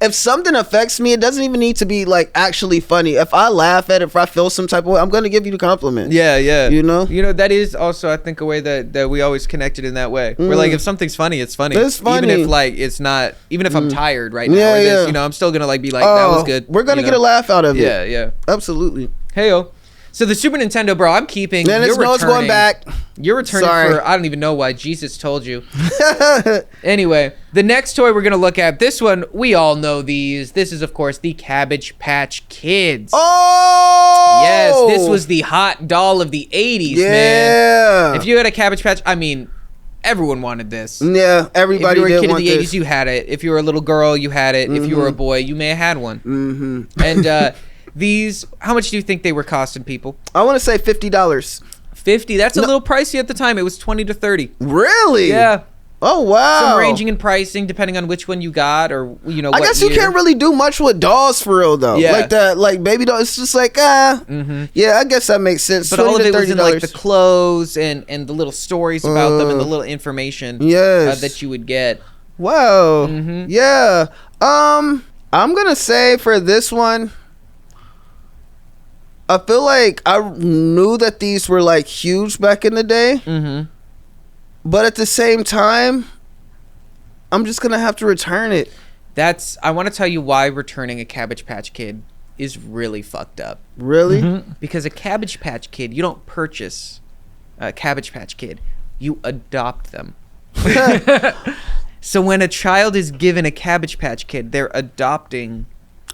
if something affects me, it doesn't even need to be like actually funny. If I laugh at it, if I feel some type of way, I'm gonna give you the compliment. Yeah, yeah. You know? That is also, I think, a way that we always connected in that way. Where like if something's funny, it's funny. It's funny. Even if like it's not, even if I'm tired right now, Yeah, or this, yeah. you know, I'm still gonna like be like, that was good. We're gonna you get know? a laugh out of it. Yeah, yeah. Absolutely. Heyo. So the Super Nintendo, bro, I'm keeping. Then it's You're it's going returning. back. You're returning Sorry. for I don't even know why. Jesus told you. Anyway, the next toy we're gonna look at. This one, we all know these. This is of course the Cabbage Patch Kids. Oh Yes, this was the hot doll of the 80s, man. Yeah. If you had a Cabbage Patch, I mean, everyone wanted this. Yeah, If everybody you were a did kid in want the 80s, this. you had it. If you were a little girl, you had it. If you were a boy, you may have had one. And these, how much do you think they were costing people? I want to say $50. 50. That's a little pricey at the time. It was 20 to 30. Really? Yeah. Oh wow. Some ranging in pricing depending on which one you got, or you know. I what guess you year. can't really do much with dolls for real though. Yeah. Like that, like baby doll. It's just like Yeah, I guess that makes sense. But all of $20 it to was in like the $30. clothes and the little stories about them and the little information Yes. that you would get. Wow. Yeah. I'm gonna say for this one, I feel like I knew that these were like huge back in the day. But at the same time, I'm just gonna have to return it. I want to tell you why returning a Cabbage Patch Kid is really fucked up. Really? Because a Cabbage Patch Kid, you don't purchase a Cabbage Patch Kid, you adopt them. So when a child is given a Cabbage Patch Kid, they're adopting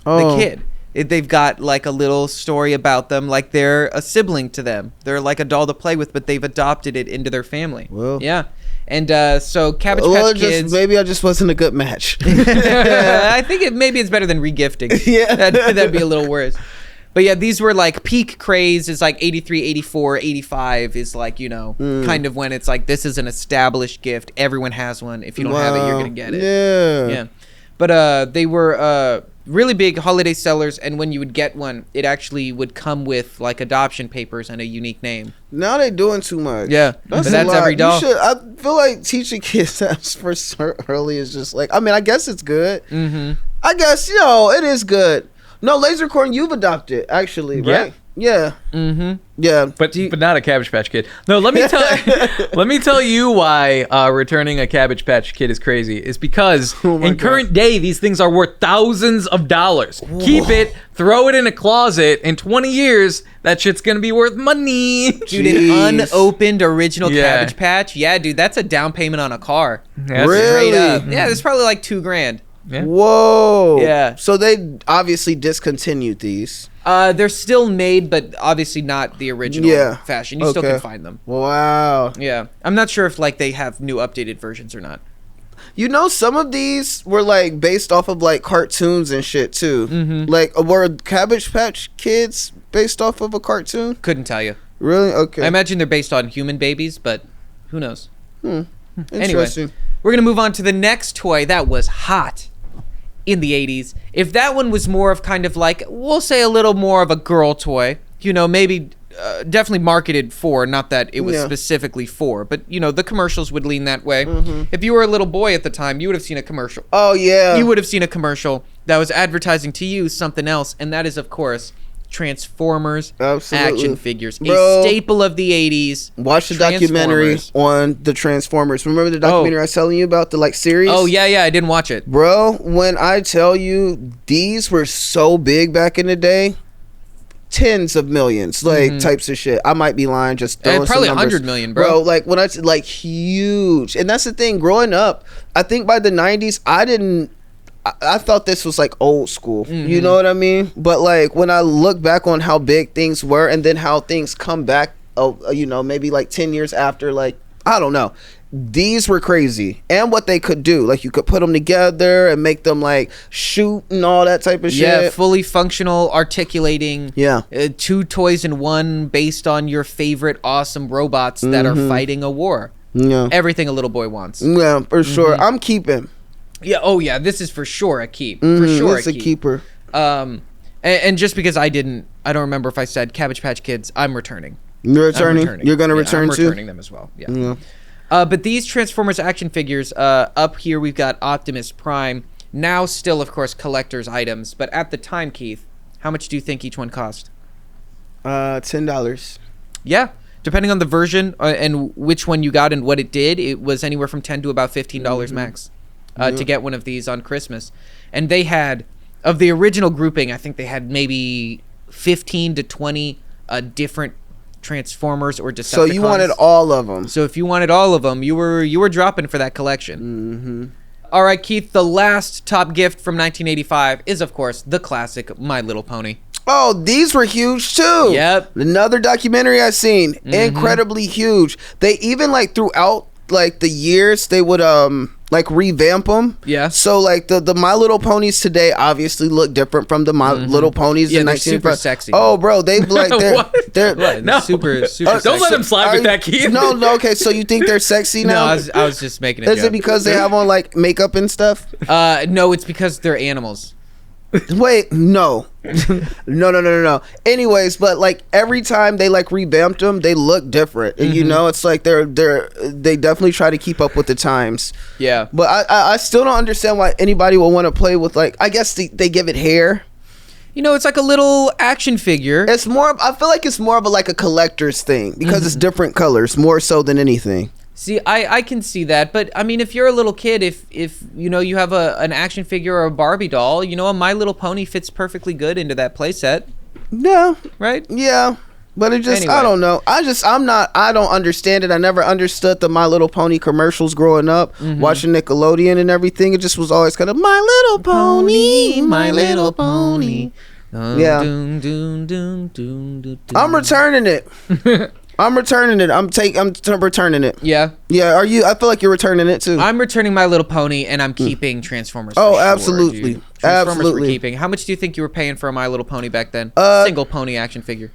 the kid. They've got like a little story about them, like they're a sibling to them. They're like a doll to play with, but they've adopted it into their family. Well. Yeah. And so Cabbage Patch Kids. Maybe I just wasn't a good match. I think maybe it's better than regifting. Yeah. That'd be a little worse. But yeah, these were like peak craze is like 83, 84, 85 is like, you know, kind of when it's like this is an established gift. Everyone has one. If you don't have it, you're going to get it. Yeah. Yeah. But they were really big holiday sellers, and when you would get one, it actually would come with like adoption papers and a unique name. Now they doing too much. Yeah, but a that's lot. every doll. I feel like teaching kids that for so early is just like, I mean, I guess it's good. I guess, it is good. No, Lasercorn, you've adopted, actually, right? Yeah. Yeah. But not a Cabbage Patch Kid. No, let me tell you why returning a Cabbage Patch Kid is crazy. Is because in current day these things are worth thousands of dollars. Whoa. Keep it, throw it in a closet. In 20 years, that shit's gonna be worth money. Dude, an unopened original Cabbage Patch. Yeah, dude, that's a down payment on a car. Yeah, really? Straight up. Yeah, it's probably like $2,000. Yeah. Whoa. Yeah. So they obviously discontinued these. They're still made, but obviously not the original fashion. You still can find them. Wow. Yeah. I'm not sure if like they have new updated versions or not. You know, some of these were like based off of like cartoons and shit too. Like, were Cabbage Patch Kids based off of a cartoon? Couldn't tell you. Really? Okay. I imagine they're based on human babies, but who knows? Interesting. We're going to move on to the next toy that was hot in the 80s. If that one was more of kind of like, we'll say a little more of a girl toy, you know, maybe definitely marketed for, not that it was specifically for, but, you know, the commercials would lean that way. If you were a little boy at the time, you would have seen a commercial. Oh, yeah. You would have seen a commercial that was advertising to you something else, and that is, of course, Transformers Absolutely. action figures. Bro, a staple of the 80s. Watch the documentary on the Transformers. Remember the documentary I was telling you about, the like series? Oh, yeah, I didn't watch it. Bro, when I tell you these were so big back in the day, tens of millions, like types of shit. I might be lying, just throwing probably some numbers. 100 million, bro. Bro, like when I like huge. And that's the thing, growing up, I think by the 90s, I thought this was like old school. You know what I mean? But like when I look back on how big things were and then how things come back, you know, maybe like 10 years after, like, I don't know. These were crazy. And what they could do. Like you could put them together and make them like shoot and all that type of shit. Yeah, fully functional, articulating. Yeah. 2 toys in one based on your favorite awesome robots that are fighting a war. Yeah. Everything a little boy wants. Yeah, for sure. I'm keeping. Yeah. Oh, yeah. This is for sure a keep. For sure, it's a keeper. And just because I don't remember if I said Cabbage Patch Kids, I'm returning. You're returning. You're gonna return I'm too. returning them as well. Yeah. But these Transformers action figures, up here we've got Optimus Prime. Now, still of course collector's items, but at the time, Keith, how much do you think each one cost? $10. Yeah. Depending on the version and which one you got and what it did, it was anywhere from $10 to about $15 max. To get one of these on Christmas. And they had, of the original grouping, I think they had maybe 15 to 20 different Transformers or Decepticons. So you wanted all of them. So if you wanted all of them, you were dropping for that collection. All right, Keith, the last top gift from 1985 is, of course, the classic My Little Pony. Oh, these were huge too. Yep. Another documentary I seen. Incredibly huge. They even like throughout like the years they would like revamp them. Yeah. So like the My Little Ponies today obviously look different from the My Little Ponies in they're 1985. super sexy. Oh, bro, they like they're What? No. Super Don't let him slide with that, Keith. No, okay, so you think they're sexy now? No, I was just making a Is joke. it because they have on like makeup and stuff? No, it's because they're animals. Wait, no. No. Anyways, but like every time they like revamped them, they look different. And you know, it's like they definitely try to keep up with the times. Yeah. But I still don't understand why anybody would want to play with like, I guess they give it hair. You know, it's like a little action figure. It's more, I feel like it's more of a like a collector's thing because it's different colors more so than anything. See, I can see that, but I mean, if you're a little kid, if you know you have an action figure or a Barbie doll, you know, a My Little Pony fits perfectly good into that playset, Yeah. right? Yeah. But it just, Anyway. I don't know. I don't understand it. I never understood the My Little Pony commercials growing up, watching Nickelodeon and everything. It just was always kind of My Little Pony, My Little Pony. Yeah. I'm returning it. I'm returning it. I'm returning it. Yeah. Yeah. Are you? I feel like you're returning it too. I'm returning My Little Pony, and I'm keeping Transformers. Oh, for sure, absolutely. dude. Transformers Absolutely. we're keeping. How much do you think you were paying for a My Little Pony back then? Single pony action figure.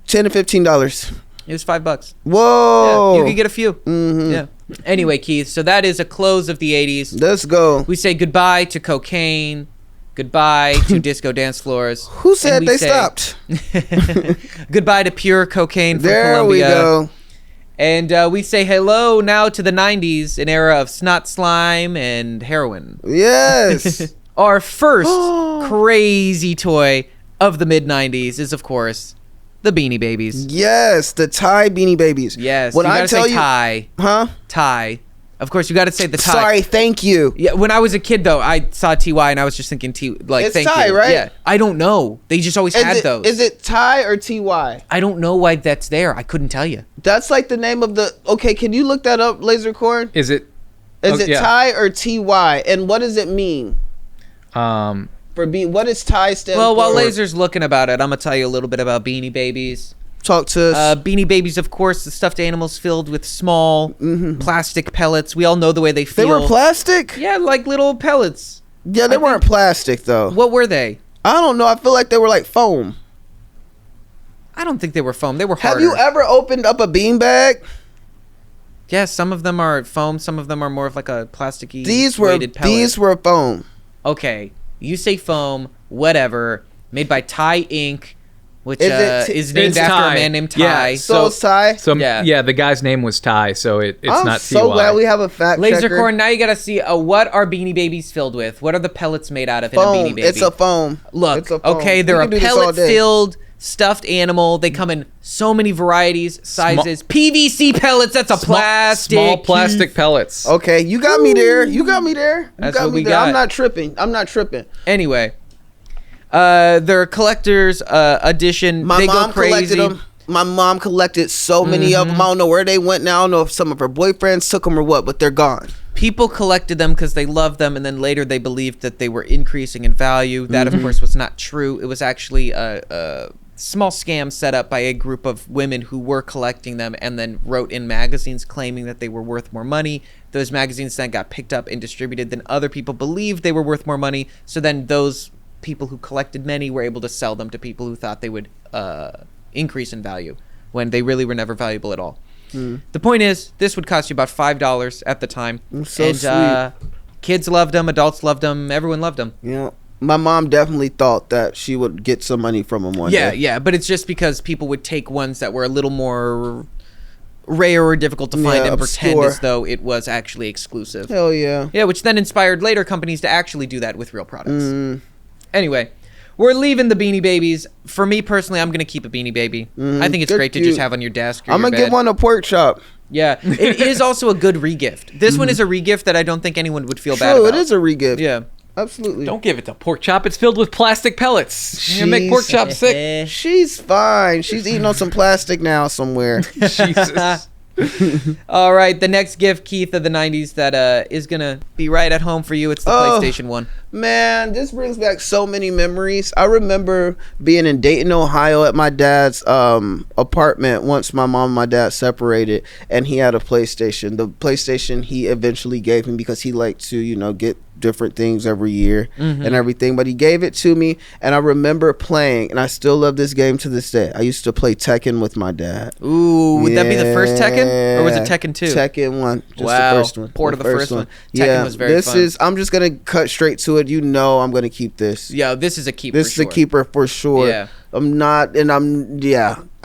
$10 to $15. It was $5. Whoa. Yeah, you could get a few. Yeah. Anyway, Keith, so that is a close of the 80s. Let's go. We say goodbye to cocaine, goodbye to disco dance floors. Who said and we they say stopped? Goodbye to pure cocaine from There Colombia. we go. And we say hello now to the 90s, an era of snot slime and heroin. Yes. Our first crazy toy of the mid-90s is, of course, the Beanie Babies. Yes, the Thai Beanie Babies. Yes, When you I gotta tell say you, Thai. huh? Thai. Of course, you got to say the Thai. Sorry, thank you. Yeah, when I was a kid, though, I saw TY and I was just thinking like, It's thank Thai, you. right? Yeah, I don't know. They just always had those. Is it Thai or TY? I don't know why that's there. I couldn't tell you. That's like the name of the. Okay, can you look that up, Laser Cord? Is it? Is it yeah. Thai or TY? And what does it mean? For what does Thai stand Well, for? while Laser's looking about it, I'm gonna tell you a little bit about Beanie Babies. Talk to us. Beanie Babies, of course, the stuffed animals filled with small plastic pellets. We all know the way they feel. They were plastic? Yeah, like little pellets. Yeah, they weren't plastic though. What were they? I don't know. I feel like they were like foam. I don't think they were foam. They were harder. Have you ever opened up a beanbag? Yeah, some of them are foam. Some of them are more of like a plasticky These were weighted pellet. foam. Okay, you say foam, whatever. Made by Thai Inc. which Is it is named It's after Ty. a man named Ty. Yeah, So it's Ty. So Yeah. yeah, the guy's name was Ty, so it's I'm not so TY. glad we have a fact checker. Lasercorn, now you gotta see what are Beanie Babies filled with? What are the pellets made out of in a Beanie Foam. Baby? It's a foam. Look, It's a foam. okay, they're We a can do this all day. pellet-filled stuffed animal. They come in so many varieties, sizes. PVC pellets, that's a plastic. Small plastic pellets. Okay, you got me there. You got me there. You That's got what me we there. got. I'm not tripping. I'm not tripping. Anyway, they're collector's edition. My they mom go crazy. collected them. My mom collected so many of them. I don't know where they went now. I don't know if some of her boyfriends took them or what, but they're gone. People collected them because they loved them, and then later they believed that they were increasing in value. That, of course, was not true. It was actually a small scam set up by a group of women who were collecting them and then wrote in magazines claiming that they were worth more money. Those magazines then got picked up and distributed. Then other people believed they were worth more money. So then those people who collected many were able to sell them to people who thought they would increase in value when they really were never valuable at all. The point is, this would cost you about $5 at the time. So and sweet. Kids loved them, adults loved them, everyone loved them. Yeah. My mom definitely thought that she would get some money from them one day. Yeah, but it's just because people would take ones that were a little more rare or difficult to find Yeah, and pretend obscure. as though it was actually exclusive. Hell yeah. Yeah, which then inspired later companies to actually do that with real products. Anyway, we're leaving the Beanie Babies. For me personally, I'm going to keep a Beanie Baby. I think it's They're great to cute. just have on your desk or I'm your going to bed. get one a pork chop. Yeah, it is also a good regift. This one is a regift that I don't think anyone would feel bad True, about. it is a regift. Yeah. Absolutely. Don't give it to pork chop. It's filled with plastic pellets. You're gonna make pork chop sick. She's fine. She's eating on some plastic now somewhere. Jesus. All right, the next gift, Keith, of the 90s that is going to be right at home for you. It's the Oh. PlayStation 1. Man, this brings back so many memories. I remember being in Dayton, Ohio at my dad's apartment once my mom and my dad separated, and he had a PlayStation. The PlayStation he eventually gave me because he liked to, get different things every year and everything, but he gave it to me, and I remember playing, and I still love this game to this day. I used to play Tekken with my dad. Ooh, would that be the first Tekken? Or was it Yeah. Tekken 2? Tekken 1. Just Wow. the first one. Port of the first one. Tekken Yeah, was very this fun. I'm just going to cut straight to it. I'm going to keep this. Yeah, this is a keeper. This is a keeper for sure. Yeah.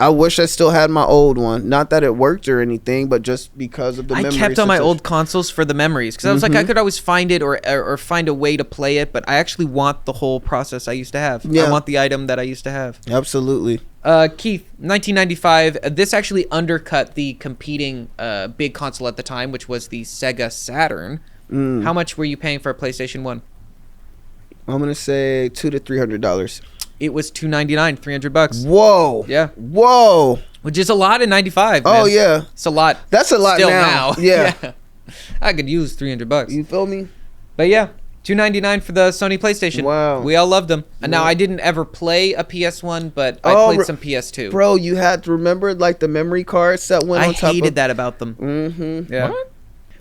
I wish I still had my old one. Not that it worked or anything, but just because of the I memories. kept on my attached. old consoles for the memories because I was like, I could always find it or find a way to play it, but I actually want the whole process I used to have. Yeah. I want the item that I used to have. Absolutely. Keith, 1995. This actually undercut the competing big console at the time, which was the Sega Saturn. How much were you paying for a PlayStation 1? I'm going to say $200 to $300. It was $299, $300. Whoa. Yeah, Whoa. which is a lot in '95. Oh, man. yeah. It's a lot. That's a lot Still now. now. Yeah. I could use $300. You feel me? But yeah, $299 for the Sony PlayStation. Wow. We all loved them. And now Yeah. I didn't ever play a PS1, but I Oh, played some PS2. Bro, you had to remember the memory cards that went I on top hated of... that about them. Mm-hmm. Yeah.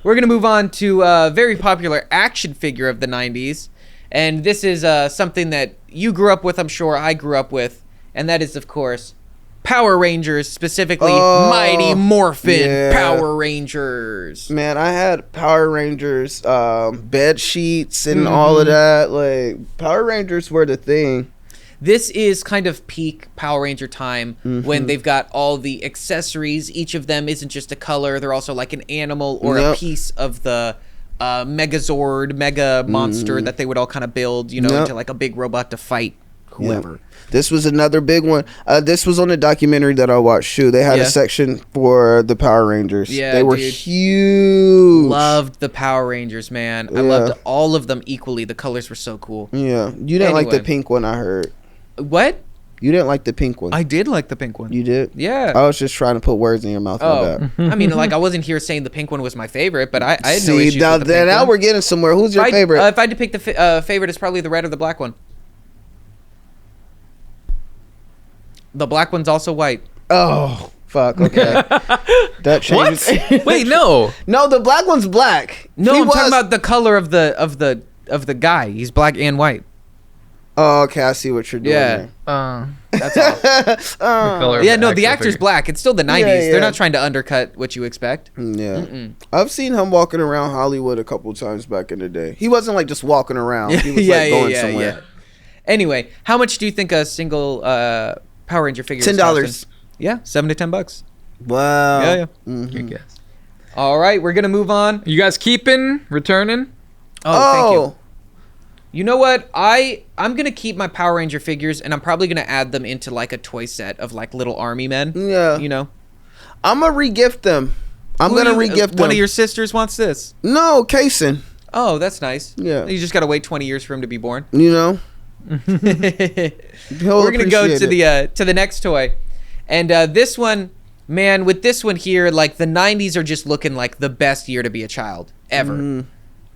We're going to move on to a very popular action figure of the 90s. And this is something that you grew up with, I'm sure I grew up with. And that is, of course, Power Rangers, specifically Mighty Morphin yeah. Power Rangers. Man, I had Power Rangers bed sheets and all of that. Like, Power Rangers were the thing. This is kind of peak Power Ranger time when they've got all the accessories. Each of them isn't just a color. They're also like an animal or a piece of the Megazord, Mega Monster that they would all kind of build, into like a big robot to fight whoever. Yep. This was another big one. This was on a documentary that I watched too. They had a section for the Power Rangers. Yeah, they were dude. huge. Loved the Power Rangers, man. I loved all of them equally. The colors were so cool. Yeah. You didn't like the Anyway. pink one, I heard. What? You didn't like the pink one. I did like the pink one. You did? Yeah. I was just trying to put words in your mouth. Oh, I mean, like I wasn't here saying the pink one was my favorite, but I had no See, issues now, with the pink now one. we're getting somewhere. Who's your If favorite? if I had to pick the favorite, it's probably the red or the black one. The black one's also white. Oh, fuck. Okay. That changes. What? Wait, no. No, the black one's black. No, He I'm talking was- about the color of the guy. He's black and white. Oh, okay. I see what you're doing. Yeah. there. That's all. Color of Yeah, no, the actual actor's figure. black. It's still the 90s. Yeah. They're not trying to undercut what you expect. Yeah. I've seen him walking around Hollywood a couple times back in the day. He wasn't like just walking around. He was like going somewhere. Anyway, how much do you think a single Power Ranger figure? $10. Yeah, $7 to $10. Wow. Yeah. Good guess. All right, we're gonna move on. You guys keeping, returning? Oh, thank you. You know what? I'm gonna keep my Power Ranger figures, and I'm probably gonna add them into like a toy set of like little army men. Yeah. You know. I'm gonna regift them. I'm gonna regift them. One of your sisters wants this. No, Kason. Oh, that's nice. Yeah. You just gotta wait 20 years for him to be born. You know. We're gonna go to the next toy, and this one, man, with this one here, like the 90s are just looking like the best year to be a child ever.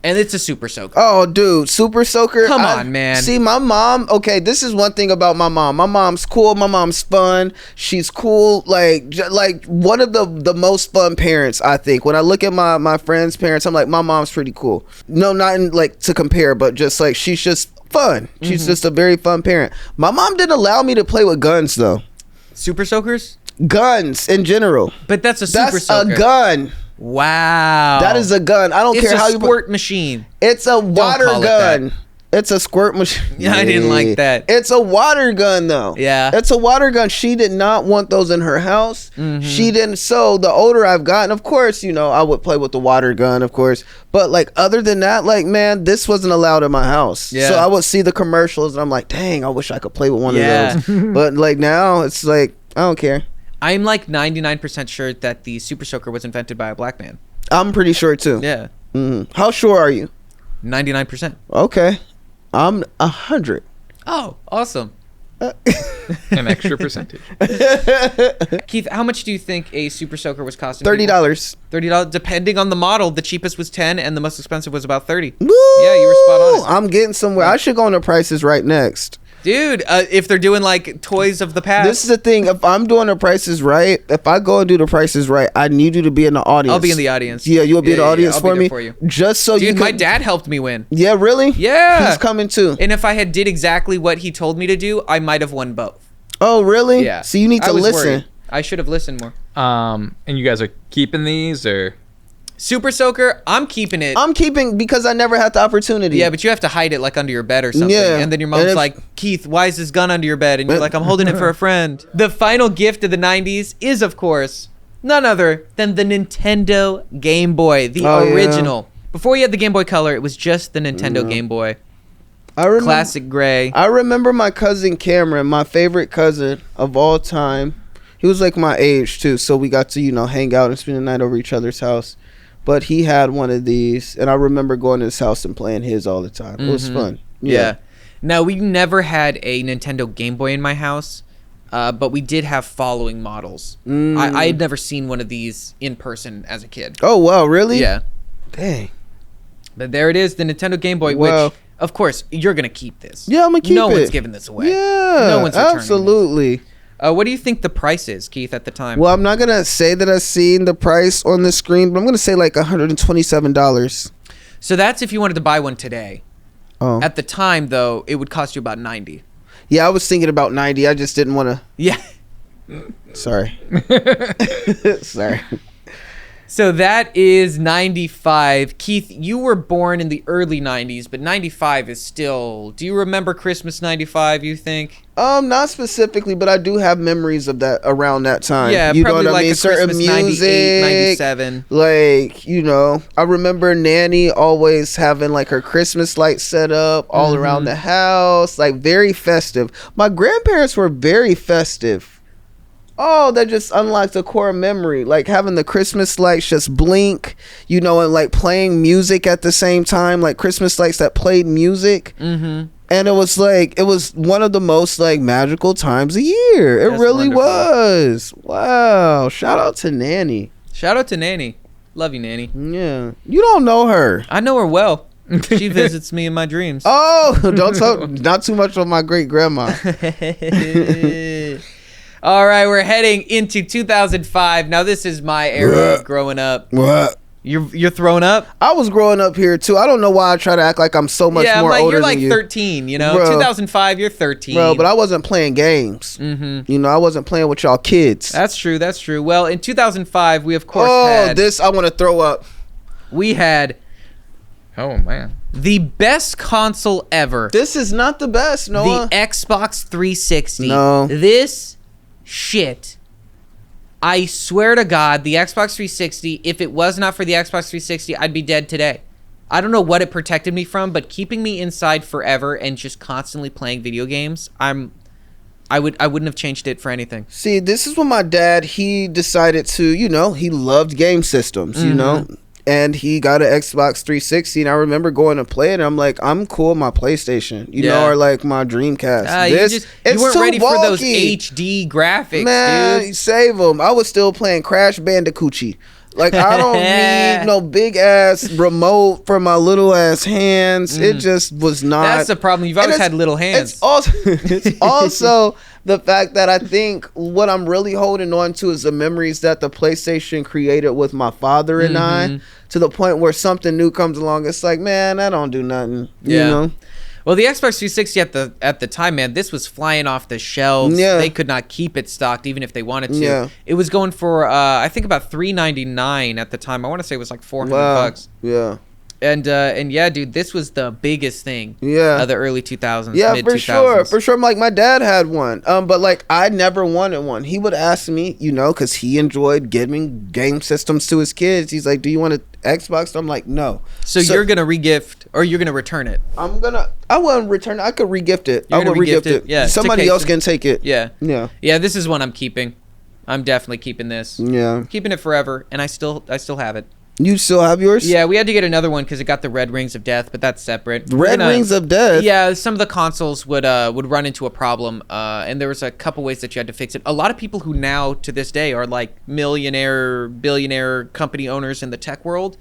And it's a Super Soaker. Oh, dude, Super Soaker. Come on, man. See, my mom. Okay, this is one thing about my mom. My mom's cool. My mom's fun. She's cool. Like one of the most fun parents, I think. When I look at my friends' parents, I'm like, my mom's pretty cool. No, not in like to compare, but just like she's just fun. She's just a very fun parent. My mom didn't allow me to play with guns though. Super Soakers? Guns in general. But that's a Super Soaker. That's a gun. Wow. That is a gun. I don't care how you It's a squirt machine. It's a water gun. It's a squirt machine. Yeah, I didn't like that. It's a water gun though. Yeah. It's a water gun. She did not want those in her house. She didn't. So the older I've gotten, of course, you know, I would play with the water gun, of course. But like other than that, like, man, this wasn't allowed in my house. Yeah. So I would see the commercials and I'm like, dang, I wish I could play with one of those. But like now it's like, I don't care. I'm like 99% sure that the Super Soaker was invented by a black man. I'm pretty sure too. Yeah. How sure are you? 99%. Okay. I'm 100. Oh, awesome. An extra percentage. Keith, how much do you think a Super Soaker was costing? $30. $30, depending on the model. The cheapest was 10 and the most expensive was about 30. Woo! Yeah, you were spot on it. I'm getting somewhere. I should go on the prices right next. Dude, if they're doing like toys of the past. This is the thing. If I'm doing the prices right, if I go and do the prices right, I need you to be in the audience. I'll be in the audience. Yeah, you'll be in the audience I'll for be me. there for you. Just so Dude, you my can. dad helped me win. Yeah, really? Yeah. He's coming too. And if I had did exactly what he told me to do, I might have won both. Oh, really? Yeah. So you need I to was listen. worried. I should have listened more. And you guys are keeping these or? Super Soaker, I'm keeping it. I'm keeping because I never had the opportunity. Yeah, but you have to hide it like under your bed or something. Yeah. And then your mom's like, Keith, why is this gun under your bed? And you're like, I'm holding it for a friend. The final gift of the 90s is, of course, none other than the Nintendo Game Boy, the original. Yeah. Before you had the Game Boy Color, it was just the Nintendo Game Boy. I remember, classic gray. I remember my cousin Cameron, my favorite cousin of all time. He was like my age too, so we got to, you know, hang out and spend the night over each other's house. But he had one of these, and I remember going to his house and playing his all the time. It was fun. Yeah. Now, we never had a Nintendo Game Boy in my house, but we did have following models. I had never seen one of these in person as a kid. Oh, wow, really? Yeah. Dang. But there it is, the Nintendo Game Boy, which, of course, you're going to keep this. Yeah, I'm going to keep it. No one's giving this away. Yeah, no one's returning absolutely. This. What do you think the price is, Keith, at the time? Well, I'm not going to say that I've seen the price on the screen, but I'm going to say like $127. So that's if you wanted to buy one today. Oh. At the time, though, it would cost you about $90. Yeah, I was thinking about 90. I just didn't want to. Yeah. Sorry. Sorry. So that is 95. Keith, you were born in the early 90s, but 95 is still... Do you remember Christmas 95, you think? Not specifically, but I do have memories of that around that time. Yeah, you probably know what like I mean? a Certain Christmas music, 98, 97. Like, you know, I remember Nanny always having like her Christmas lights set up all around the house, like very festive. My grandparents were very festive. Oh, that just unlocked a core memory. Like having the Christmas lights just blink, you know, and like playing music at the same time, like Christmas lights that played music. And it was like, it was one of the most like magical times a year. It really was. Wow. Shout out to Nanny. Shout out to Nanny. Love you, Nanny. Yeah. You don't know her. I know her well. She visits me in my dreams. Oh, don't talk, not too much on my great grandma. All right, we're heading into 2005. Now, this is my era of growing up. What? You're throwing up? I was growing up here, too. I don't know why I try to act like I'm so much more older than you. You're like 13, you know? Bro. 2005, you're 13. Bro, but I wasn't playing games. You know, I wasn't playing with y'all kids. That's true, that's true. Well, in 2005, we, of course, had... this, I want to throw up. We had... Oh, man. The best console ever. This is not the best, Noah. The Xbox 360. No. This shit. I swear to God, the Xbox 360, if it was not for the Xbox 360, I'd be dead today. I don't know what it protected me from, but keeping me inside forever and just constantly playing video games, I wouldn't have changed it for anything. See, this is when my dad, he decided to, he loved game systems, and he got an Xbox 360, and I remember going to play it, and I'm like, I'm cool with my PlayStation, or like my Dreamcast. You weren't ready for those HD graphics, man, dude. Save them. I was still playing Crash Bandicoot. Like, I don't need no big ass remote for my little ass hands. It just was not. That's the problem. You've always had little hands. It's also the fact that I think what I'm really holding on to is the memories that the PlayStation created with my father and I, to the point where something new comes along. It's like, man, I don't do nothing. You know? Well, the Xbox 360 at the time, man, this was flying off the shelves. Yeah. They could not keep it stocked even if they wanted to. Yeah. It was going for I think about $399 at the time. I want to say it was like $400. Yeah. And yeah, dude, this was the biggest thing. Yeah. Of the early 2000s, yeah, mid for 2000s. sure. For sure. Like, my dad had one. But like, I never wanted one. He would ask me, because he enjoyed giving game systems to his kids. He's like, do you want an Xbox? I'm like, no. So you're gonna regift or you're gonna return it? I wouldn't return it. I could regift it. You're I would regift it. Yeah. Somebody else can take it. Yeah. Yeah. Yeah, this is one I'm keeping. I'm definitely keeping this. Yeah. I'm keeping it forever, and I still have it. You still have yours? Yeah, we had to get another one because it got the red rings of death, but that's separate. Rings of death? Yeah, some of the consoles would run into a problem, and there was a couple ways that you had to fix it. A lot of people who now, to this day, are like millionaire, billionaire company owners in the tech world,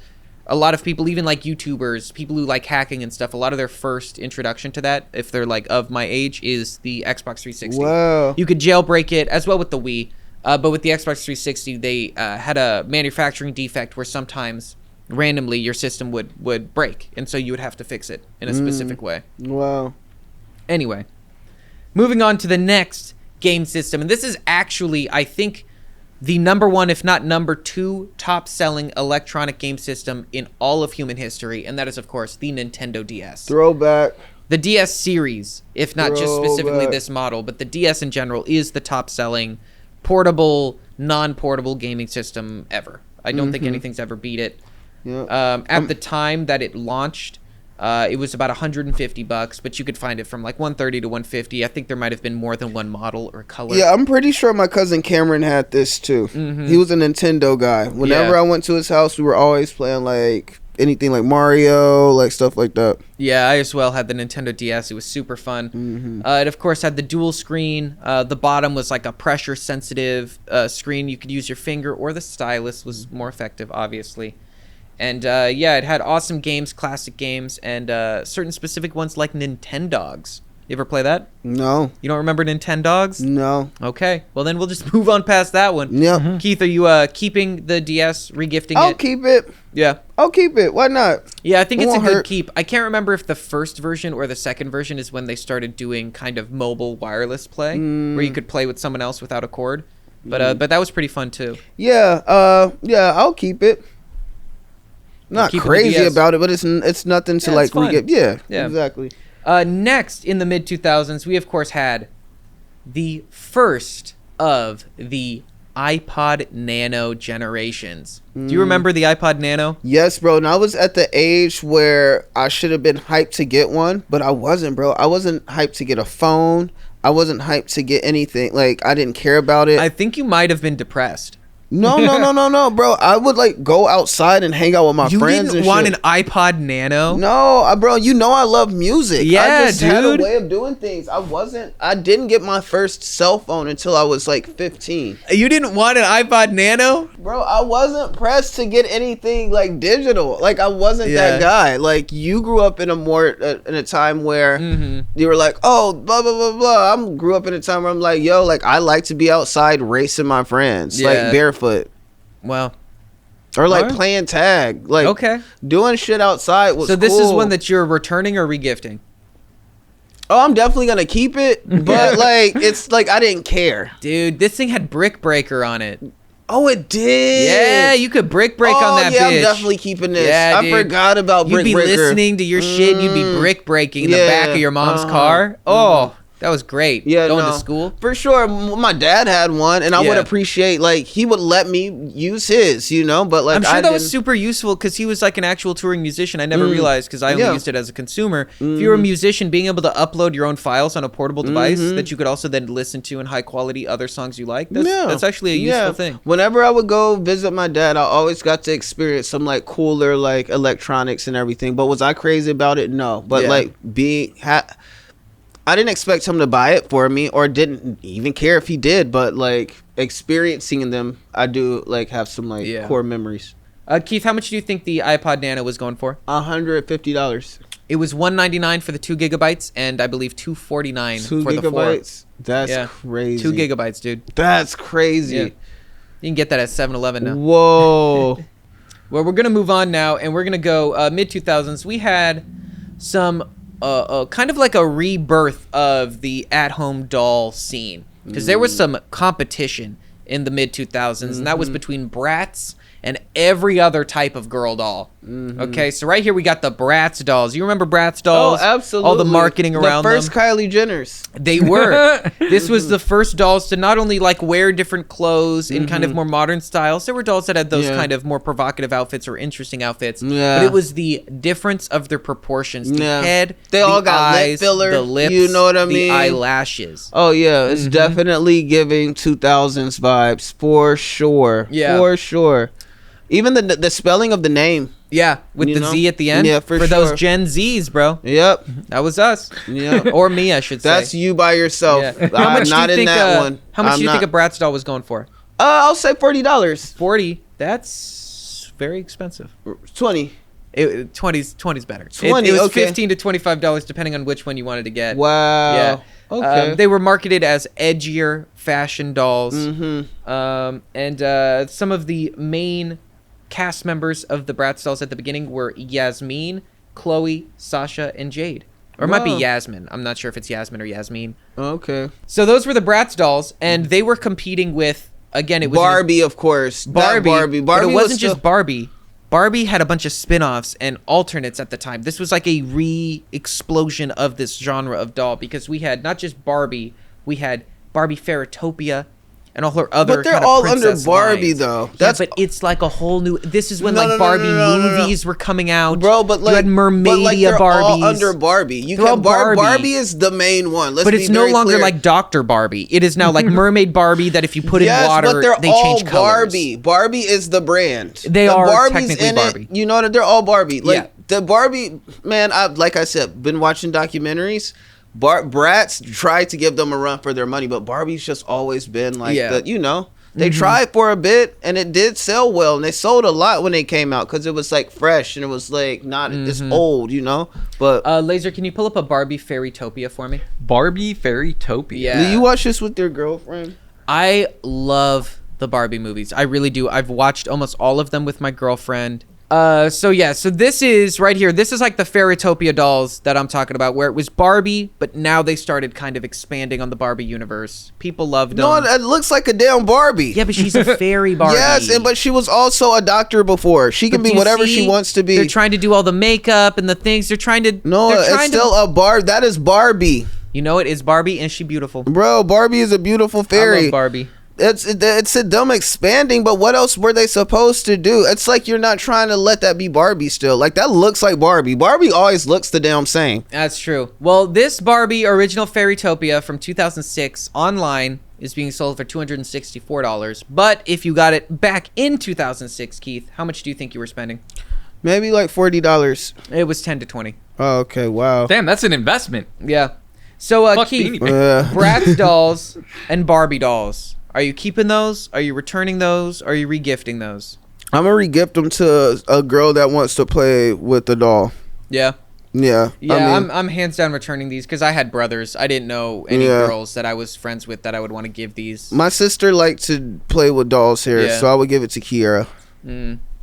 a lot of people, even like YouTubers, people who like hacking and stuff, a lot of their first introduction to that, if they're like of my age, is the Xbox 360. Wow. You could jailbreak it, as well with the Wii. But with the Xbox 360, they had a manufacturing defect where sometimes randomly your system would break, and so you would have to fix it in a specific way. Wow. Anyway, moving on to the next game system, and this is actually, I think, the number one, if not number two, top-selling electronic game system in all of human history, and that is, of course, the Nintendo DS. Throwback. The DS series, if not just specifically Throwback. this model, but the DS in general is the top-selling portable, non-portable gaming system ever. I don't think anything's ever beat it. Yeah. At the time that it launched, it was about $150, but you could find it from like $130 to $150. I think there might have been more than one model or color. Yeah, I'm pretty sure my cousin Cameron had this too. He was a Nintendo guy. Whenever I went to his house, we were always playing like anything like Mario, like stuff like that. Yeah, I as well had the Nintendo DS. It was super fun. It, of course, had the dual screen. The bottom was like a pressure-sensitive screen. You could use your finger, or the stylus was more effective, obviously. And yeah, it had awesome games, classic games, and certain specific ones like Nintendogs. You ever play that? No. You don't remember Nintendogs? No. Okay, well then we'll just move on past that one. Yeah. Keith, are you keeping the DS, regifting I'll it? keep it. Yeah. I'll keep it. Why not? Yeah, I think It it's a won't good hurt. keep. I can't remember if the first version or the second version is when they started doing kind of mobile wireless play, where you could play with someone else without a cord. But that was pretty fun too. Yeah. Yeah. I'll keep it. Not Keeping the crazy DS. about it, but it's nothing to Yeah, like it's fun. re-get. Yeah. Yeah. Exactly. Next, in the mid-2000s, we of course had the first of the iPod Nano generations. Do you remember the iPod Nano? Yes, bro. And I was at the age where I should have been hyped to get one, but I wasn't, bro. I wasn't hyped to get a phone. I wasn't hyped to get anything. Like, I didn't care about it. I think you might have been depressed. No, bro. I would like go outside and hang out with my You friends. didn't and want shit. an iPod Nano? No, bro. You know I love music. Yeah, I just had dude. a way of doing things. I didn't get my first cell phone until I was like 15. You didn't want an iPod Nano? Bro, I wasn't pressed to get anything like digital. Like, I wasn't that guy. Like, you grew up in a time where you were like, oh, blah blah blah blah. I grew up in a time where I'm like, yo, like, I like to be outside racing my friends, like barefoot. Well, Or like Alright. playing tag, like doing shit outside was so this cool. is one that you're returning or regifting? Oh, I'm definitely gonna keep it, but like it's like I didn't care. Dude, this thing had Brick Breaker on it. Oh, it did. Yeah, you could brick break on that yeah, bitch. I'm definitely keeping this. Yeah, I dude. forgot about You'd Brick be Breaker. listening to your shit. You'd be brick breaking in the back of your mom's car. Oh, That was great. Yeah, going to school for sure. My dad had one, and I would appreciate like he would let me use his, but like I'm sure that was super useful because he was like an actual touring musician. I never realized because I only used it as a consumer. If you're a musician, being able to upload your own files on a portable device that you could also then listen to in high quality other songs you like, that's actually a useful thing. Whenever I would go visit my dad, I always got to experience some like cooler like electronics and everything. But was I crazy about it? No. But like I didn't expect him to buy it for me or didn't even care if he did, but like experiencing them, I do like have some like core memories. Keith, how much do you think the iPod Nano was going for? $150. It was $199 for the 2 gigabytes and I believe $249 for the 4. That's crazy. 2 gigabytes, dude. That's crazy. Yeah. You can get that at 7-Eleven now. Whoa. Well, we're going to move on now and we're going to go mid-2000s. We had some kind of like a rebirth of the at-home doll scene because there was some competition in the mid-2000s and that was between Bratz and every other type of girl doll. Okay, so right here we got the Bratz dolls. You remember Bratz dolls? Oh, absolutely. All the marketing around them. The first Kylie Jenners. They were. This was the first dolls to not only like wear different clothes in kind of more modern styles. There were dolls that had those kind of more provocative outfits or interesting outfits. Yeah. But it was the difference of their proportions. The head, they all got eyes, lip filler. The lips, you know what I mean? The eyelashes. Oh yeah, it's definitely giving 2000s vibes for sure. Yeah, for sure. Even the spelling of the name. Yeah, with the Z at the end. Yeah, for sure. Those Gen Zs, bro. Yep. That was us. Yeah. Or me, I should say. That's you by yourself. Yeah. How much not do you in think, that one. How much do you think a Bratz doll was going for? I'll say $40. 40. That's very expensive. 20. 20's better. 20, it was okay. $15 to $25 depending on which one you wanted to get. Wow. Yeah. Okay. They were marketed as edgier fashion dolls. And some of the main cast members of the Bratz dolls at the beginning were Yasmin, Chloe, Sasha, and Jade. Or it might be Yasmin. I'm not sure if it's Yasmin or Yasmin. Okay. So those were the Bratz dolls, and they were competing with, again, it was Barbie, of course. Barbie. But it wasn't just Barbie. Barbie had a bunch of spin-offs and alternates at the time. This was like a re-explosion of this genre of doll because we had not just Barbie, we had Barbie Fairytopia and all her other. But they're all under Barbie lines. though. But it's like a whole new. This is when Barbie movies were coming out, bro. But like you had Mermaidia Barbies. All under Barbie. You can Barbie is the main one. But it's no longer like Dr. Barbie. It is now like Mermaid Barbie that if you put in water, they change colors. Barbie. Barbie is the brand. They are technically Barbie. You know that they're all Barbie. Like the Barbie man. Like I said, been watching documentaries. Bratz tried to give them a run for their money, but Barbie's just always been like they tried for a bit and it did sell well and they sold a lot when they came out because it was like fresh and it was like not as old, but Laser, can you pull up a Barbie Fairytopia for me? Barbie Fairytopia. Yeah. Do you watch this with your girlfriend? I love the Barbie movies. I really do. I've watched almost all of them with my girlfriend. So this is right here. This is like the Fairytopia dolls that I'm talking about, where it was Barbie, but now they started kind of expanding on the Barbie universe. People loved them. No, it looks like a damn Barbie. Yeah, but she's a fairy Barbie. Yes, but she was also a doctor before. She can be whatever she wants to be. They're trying to do all the makeup and the things. They're trying to. No, it's still a Barbie. That is Barbie. You know it is Barbie, and she beautiful. Bro, Barbie is a beautiful fairy. I love Barbie. It's a dumb expanding, but what else were they supposed to do? It's like you're not trying to let that be Barbie still. Like that looks like Barbie. Barbie always looks the damn same. That's true. Well, this Barbie original Fairytopia from 2006 online is being sold for $264. But if you got it back in 2006, Keith, how much do you think you were spending? Maybe like $40. It was 10 to 20. Oh, okay, wow. Damn, that's an investment. Yeah. So Keith, Bratz dolls and Barbie dolls. Are you keeping those? Are you returning those? Are you regifting those? I'm gonna regift them to a girl that wants to play with the doll. Yeah. Yeah. Yeah, I'm hands down returning these because I had brothers. I didn't know any girls that I was friends with that I would want to give these. My sister liked to play with dolls here, so I would give it to Kiera.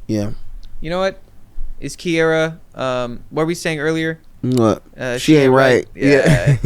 Yeah. You know what? Is Kiera, what were we saying earlier? What? She ain't right. Yeah.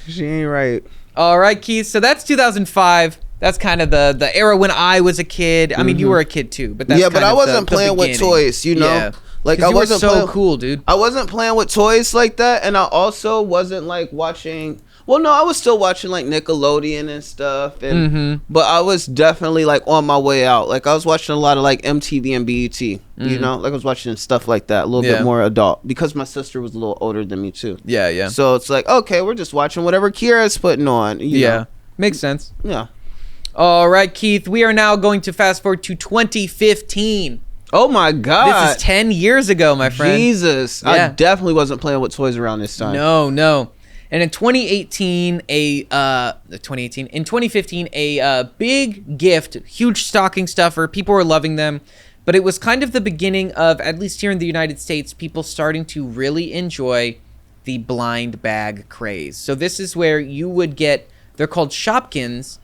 She ain't right. All right, Keith. So that's 2005. That's kind of the era when I was a kid. I mean, you were a kid too, but that's but I wasn't playing with toys, Yeah. Like I wasn't so cool, dude. I wasn't playing with toys like that, and I also wasn't like watching. Well, no, I was still watching like Nickelodeon and stuff, and but I was definitely like on my way out. Like I was watching a lot of like MTV and BET. You know, like I was watching stuff like that, a little bit more adult, because my sister was a little older than me too. Yeah, yeah. So it's like, okay, we're just watching whatever Kira's putting on. You know? Makes sense. Yeah. All right, Keith. We are now going to fast forward to 2015. Oh my God. This is 10 years ago, my friend. Jesus. Yeah. I definitely wasn't playing with toys around this time. No. And in 2015, a big gift, huge stocking stuffer. People were loving them, but it was kind of the beginning of, at least here in the United States, people starting to really enjoy the blind bag craze. So this is where you would get, they're called Shopkins,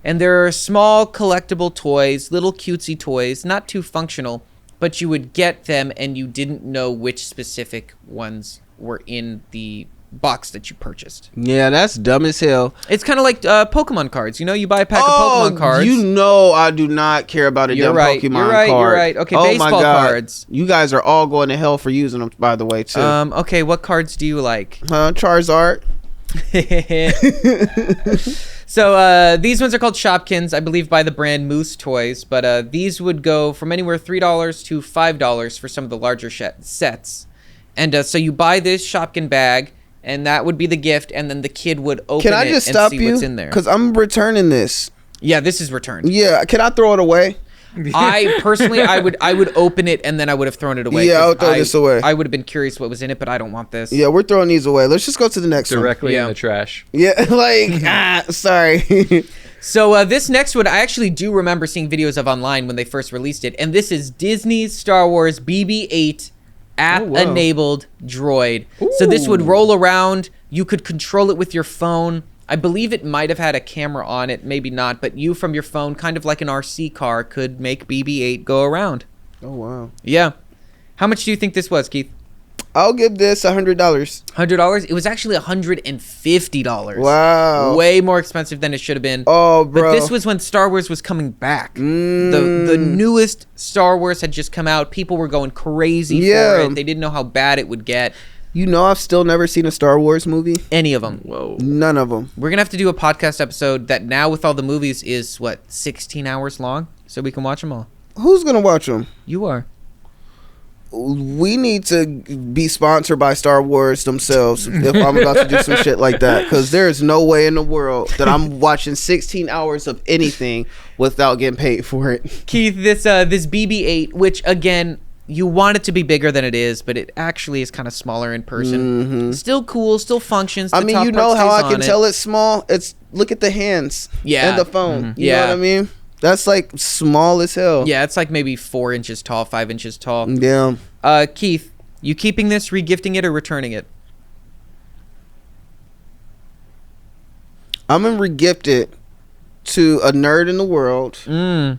and they're small collectible toys, little cutesy toys, not too functional, but you would get them and you didn't know which specific ones were in the box that you purchased. Yeah, that's dumb as hell. It's kind of like Pokemon cards. You know, you buy a pack of Pokemon cards. You know I do not care about a damn Pokemon card. You're right. Okay, baseball cards. You guys are all going to hell for using them, by the way, too. Okay, what cards do you like? Charizard. So these ones are called Shopkins, I believe, by the brand Moose Toys, but these would go from anywhere $3 to $5 for some of the larger sets. And so you buy this Shopkin bag, and that would be the gift, and then the kid would open it and see what's in there. Because I'm returning this. Yeah, this is returned. Yeah, can I throw it away? I personally, I would open it and then I would have thrown it away. Yeah, I would throw this away. I would have been curious what was in it, but I don't want this. Yeah, we're throwing these away. Let's just go to the next one. Directly in the trash. Yeah, like, sorry. So this next one, I actually do remember seeing videos of online when they first released it, and this is Disney's Star Wars BB-8 app-enabled droid. Ooh. So this would roll around. You could control it with your phone. I believe it might have had a camera on it, maybe not, but you from your phone, kind of like an RC car, could make BB-8 go around. Oh, wow. Yeah. How much do you think this was, Keith? I'll give this $100. $100? It was actually $150. Wow. Way more expensive than it should have been. Oh, bro. But this was when Star Wars was coming back. The newest Star Wars had just come out. People were going crazy for it. They didn't know how bad it would get. You know, I've still never seen a Star Wars movie. Any of them. Whoa. None of them. We're going to have to do a podcast episode that now with all the movies is, 16 hours long? So we can watch them all. Who's going to watch them? You are. We need to be sponsored by Star Wars themselves if I'm about to do some shit like that, because there's no way in the world that I'm watching 16 hours of anything without getting paid for it. Keith, this BB-8, which again, you want it to be bigger than it is, but it actually is kind of smaller in person. Still cool, still functions. I mean, you know how I can tell it's small? It's look at the hands and the phone. You know what I mean? That's like small as hell. Yeah, it's like maybe 4 inches tall, 5 inches tall. Yeah. Keith, you keeping this, regifting it, or returning it? I'm gonna regift it to a nerd in the world who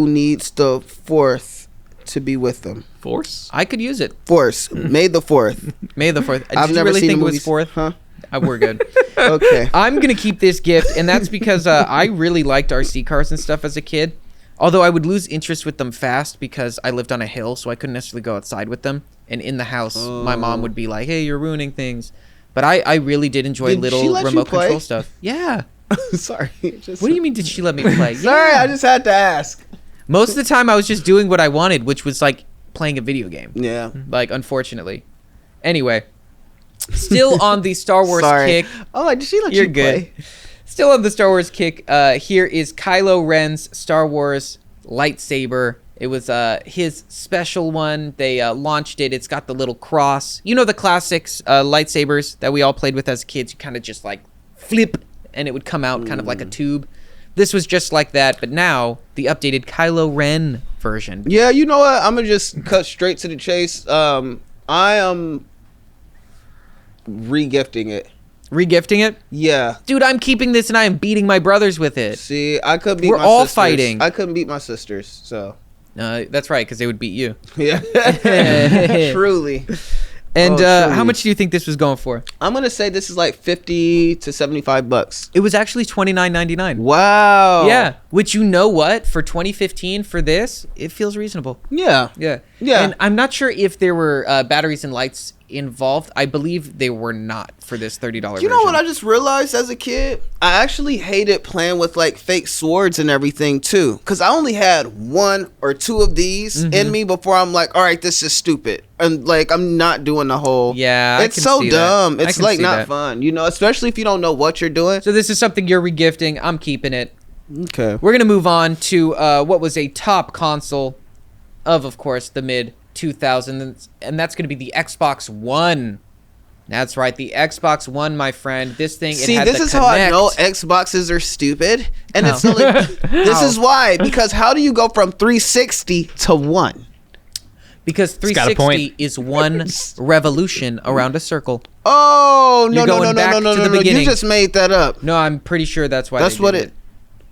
needs the Fourth to be with them. Force? I could use it. Force. May the 4th. May the 4th. I've never really seen think the it was movies. 4th? Huh? We're good. Okay. I'm going to keep this gift, and that's because I really liked RC cars and stuff as a kid. Although I would lose interest with them fast because I lived on a hill, so I couldn't necessarily go outside with them. And in the house, my mom would be like, hey, you're ruining things. But I really did enjoy little remote control stuff. Yeah. Sorry. What do you mean, did she let me play? Sorry, I just had to ask. Most of the time, I was just doing what I wanted, which was like playing a video game. Yeah. Like, unfortunately. Anyway. Still on the Star Wars kick. Oh, did she let you play? Still on the Star Wars kick. Here is Kylo Ren's Star Wars lightsaber. It was his special one. They launched it. It's got the little cross. You know the classics lightsabers that we all played with as kids. You kind of just like flip and it would come out kind of like a tube. This was just like that, but now the updated Kylo Ren version. Yeah, you know what? I'm gonna just cut straight to the chase. I am regifting it. Regifting it? Yeah. Dude, I'm keeping this and I am beating my brothers with it. See, I couldn't beat We're my all sisters. fighting. I couldn't beat my sisters, so. That's right, because they would beat you. Yeah. Truly. And truly. how much do you think this was going for? I'm gonna say this is like $50 to $75. It was actually $29.99. Wow. Yeah, which you know what? For 2015, for this, it feels reasonable. Yeah. Yeah. Yeah. And I'm not sure if there were batteries and lights involved. I believe they were not for this $30 version. You know what I just realized as a kid? I actually hated playing with like fake swords and everything too, because I only had 1 or 2 of these in me before I'm like, all right, this is stupid, and like I'm not doing the whole. Yeah, it's so dumb. It's like not that. fun, you know, especially if you don't know what you're doing. So this is something you're regifting. I'm keeping it. Okay. We're gonna move on to what was a top console of course, the mid 2000s, and that's gonna be the Xbox One. That's right, the Xbox One, my friend. This thing. See, it had this the is how I know Xboxes are stupid, and it's like, this is why. Because how do you go from 360 to 1? Because 360 is one revolution around a circle. Oh no You're no going no back no no to no the no! You beginning. just made that up. No, I'm pretty sure that's why. That's they what did it.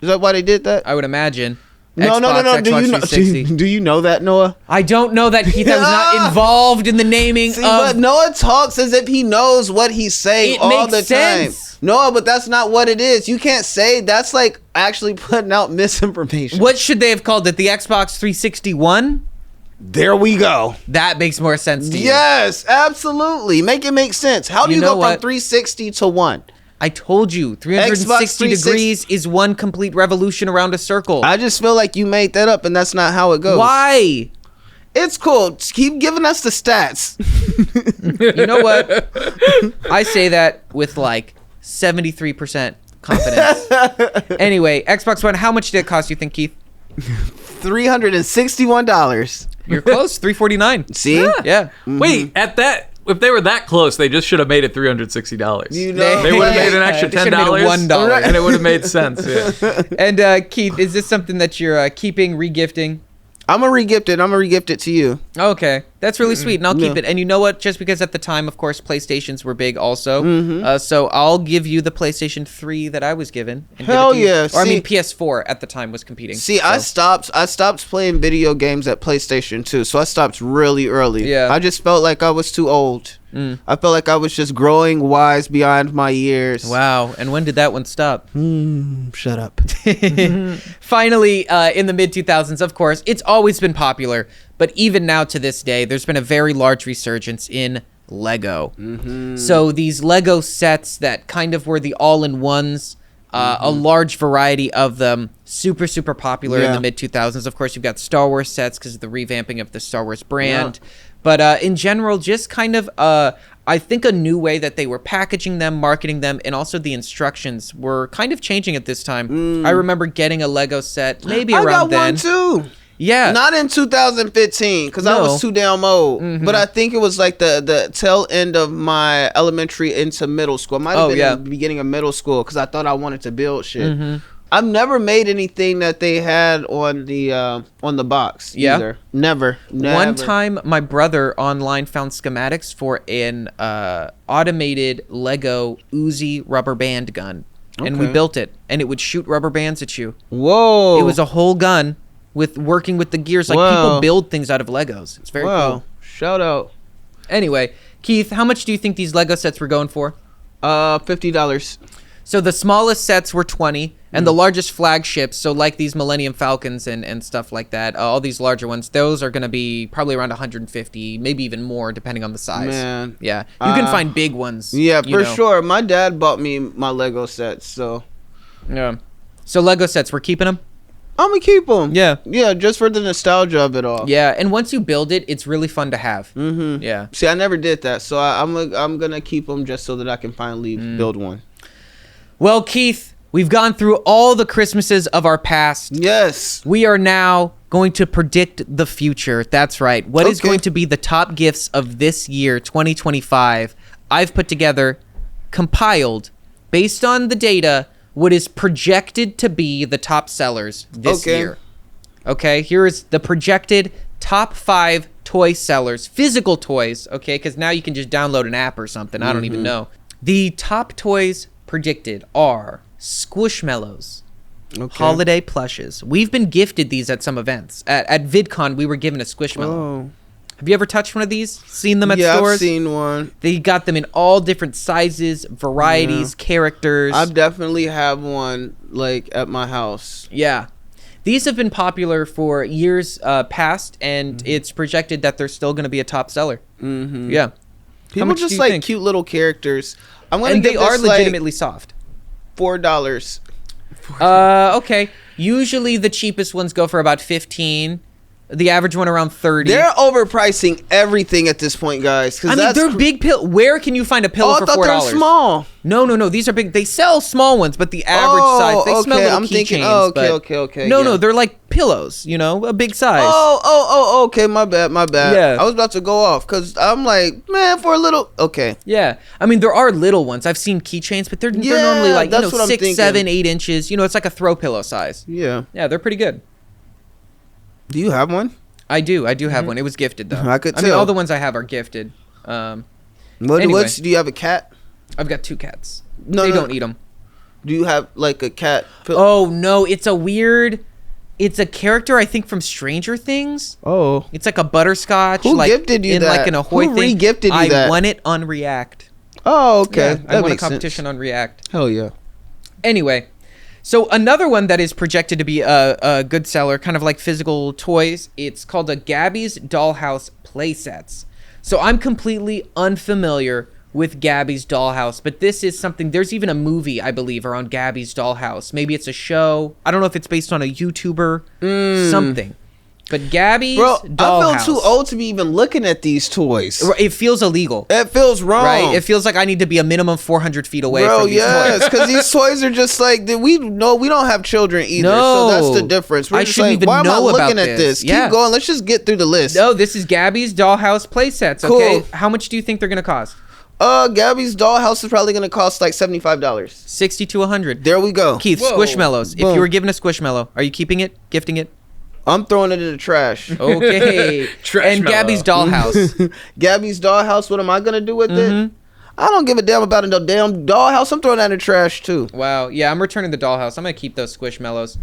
Is that why they did that? I would imagine. No, no, no, no. Xbox Do you know? 360. Do you know that, Noah? I don't know that Keith. I was not involved in the naming See, of. but Noah talks as if he knows what he's saying It all makes the time. sense. Noah, but that's not what it is. You can't say that's like actually putting out misinformation. What should they have called it? The Xbox 360 One? There we go. That makes more sense to you. Yes, absolutely. Make it make sense. How do you, You know go what? from 360 to 1? I told you, 360 degrees is one complete revolution around a circle. I just feel like you made that up, and that's not how it goes. Why? It's cool. Just keep giving us the stats. You know what? I say that with like 73% confidence. Anyway, Xbox One, how much did it cost, you think, Keith? $361. You're close, $349. See? Yeah. Wait, at that, if they were that close, they just should have made it $360. You know, They would have made an extra They should've made it $10, $1. and it would have made sense. Yeah. And Keith, is this something that you're keeping, regifting? I'm gonna re-gift it. I'm gonna re-gift it to you. Okay, that's really sweet, and I'll keep Yeah. it. And you know what? Just because at the time, of course, PlayStations were big also. So I'll give you the PlayStation 3 that I was given. And give Hell it to you. yeah. Or I mean, See- PS4 at the time was competing. See, so. I stopped playing video games at PlayStation 2, so I stopped really early. Yeah. I just felt like I was too old. I felt like I was just growing wise beyond my years. Wow, and when did that one stop? Shut up. Finally, in the mid-2000s, of course, it's always been popular, but even now to this day, there's been a very large resurgence in Lego. So these Lego sets that kind of were the all-in-ones, a large variety of them, super, super popular in Yeah. the mid-2000s. Of course, you've got Star Wars sets because of the revamping of the Star Wars brand. But in general, just kind of, I think a new way that they were packaging them, marketing them, and also the instructions were kind of changing at this time. I remember getting a Lego set maybe I around got then. one too. Yeah. Not in 2015 because I No. was too damn old. But I think it was like the tail end of my elementary into middle school. It might have been in the beginning of middle school because I thought I wanted to build shit. I've never made anything that they had on the box either. Never. One time, my brother online found schematics for an automated Lego Uzi rubber band gun. And we Okay. built it. And it would shoot rubber bands at you. Whoa. It was a whole gun with working with the gears. Like, Wow. people build things out of Legos. It's very cool. Shout out. Anyway, Keith, how much do you think these Lego sets were going for? $50. So the smallest sets were 20, and the largest flagships, so like these Millennium Falcons and stuff like that, all these larger ones, those are going to be probably around 150, maybe even more, depending on the size. Man. Yeah. You can find big ones. Yeah, you for know. sure. My dad bought me my Lego sets, so Yeah. So Lego sets, we're keeping them? I'm gonna keep them. Yeah. Yeah, just for the nostalgia of it all. Yeah, and once you build it, it's really fun to have. Yeah. See, I never did that, so I'm gonna keep them just so that I can finally build one. Well, Keith, we've gone through all the Christmases of our past. Yes. We are now going to predict the future. That's right. What is Okay. going to be the top gifts of this year, 2025? I've put together, compiled, based on the data, what is projected to be the top sellers this Okay. year. Okay, here is the projected top 5 toy sellers, physical toys, okay, because now you can just download an app or something. I don't even know. The top toys predicted are Squishmallows, holiday plushes. We've been gifted these at some events. At VidCon, we were given a Squishmallow. Oh. Have you ever touched one of these? Seen them at Yeah, stores? I've seen one. They got them in all different sizes, varieties, characters. I definitely have one like at my house. Yeah. These have been popular for years past, and it's projected that they're still going to be a top seller. Yeah. People much just do you like think? cute little characters. I'm gonna And give they are this, like, legitimately soft. $4. Okay. Usually the cheapest ones go for about 15. The average one around 30. They're overpricing everything at this point, guys. I mean, they're big pill. Where can you find a pillow Oh, I for thought $4? they're small. No. These are big. They sell small ones, but the average size. They smell little I'm thinking. keychains, Okay. No, yeah. they're like pillows. You know, a big size. Okay. My bad. Yeah. I was about to go off because I'm like, man, for a little. Okay. Yeah, I mean there are little ones. I've seen keychains, but they're normally like that's what I'm 6, thinking. 7, 8 inches. You know, it's like a throw pillow size. Yeah. Yeah, they're pretty good. Do you have one? I do have one. It was gifted though. I could I mean, tell. all the ones I have are gifted. Anyway. Do you have a cat? I've got 2 cats. No, they no. don't eat them. Do you have like a cat? Oh no, it's a character I think from Stranger Things. Oh. It's like a butterscotch. Who like, gifted you in that? like an Ahoy Who thing. re-gifted you that? I won it on React. Oh, okay. Yeah, that I won a makes competition on React. sense. Hell yeah. Anyway, so another one that is projected to be a good seller, kind of like physical toys, it's called a Gabby's Dollhouse Playsets. So I'm completely unfamiliar with Gabby's Dollhouse, but this is something, there's even a movie, I believe, around Gabby's Dollhouse. Maybe it's a show. I don't know if it's based on a YouTuber, something. But Gabby's Dollhouse. I feel too old to be even looking at these toys. It feels illegal. It feels wrong. Right? It feels like I need to be a minimum 400 feet away Bro, from these yes, toys. because these toys are just like we don't have children either, No. so that's the difference. We're I just shouldn't like, even why am I know about looking at this? this? Yeah. Keep going. Let's just get through the list. No, this is Gabby's Dollhouse Playsets, okay? Cool. How much do you think they're going to cost? Gabby's Dollhouse is probably gonna cost like $75. 60 to 100. There we go. Keith, Whoa. Squishmallows. If Boom. you were given a Squishmallow, are you keeping it? Gifting it? I'm throwing it in the trash. Okay. Trash And mellow. Gabby's Dollhouse. Gabby's Dollhouse. What am I gonna do with Mm-hmm. it? I don't give a damn about a damn dollhouse. I'm throwing that in the trash too. Wow. Yeah, I'm returning the Dollhouse. I'm going to keep those Squishmallows.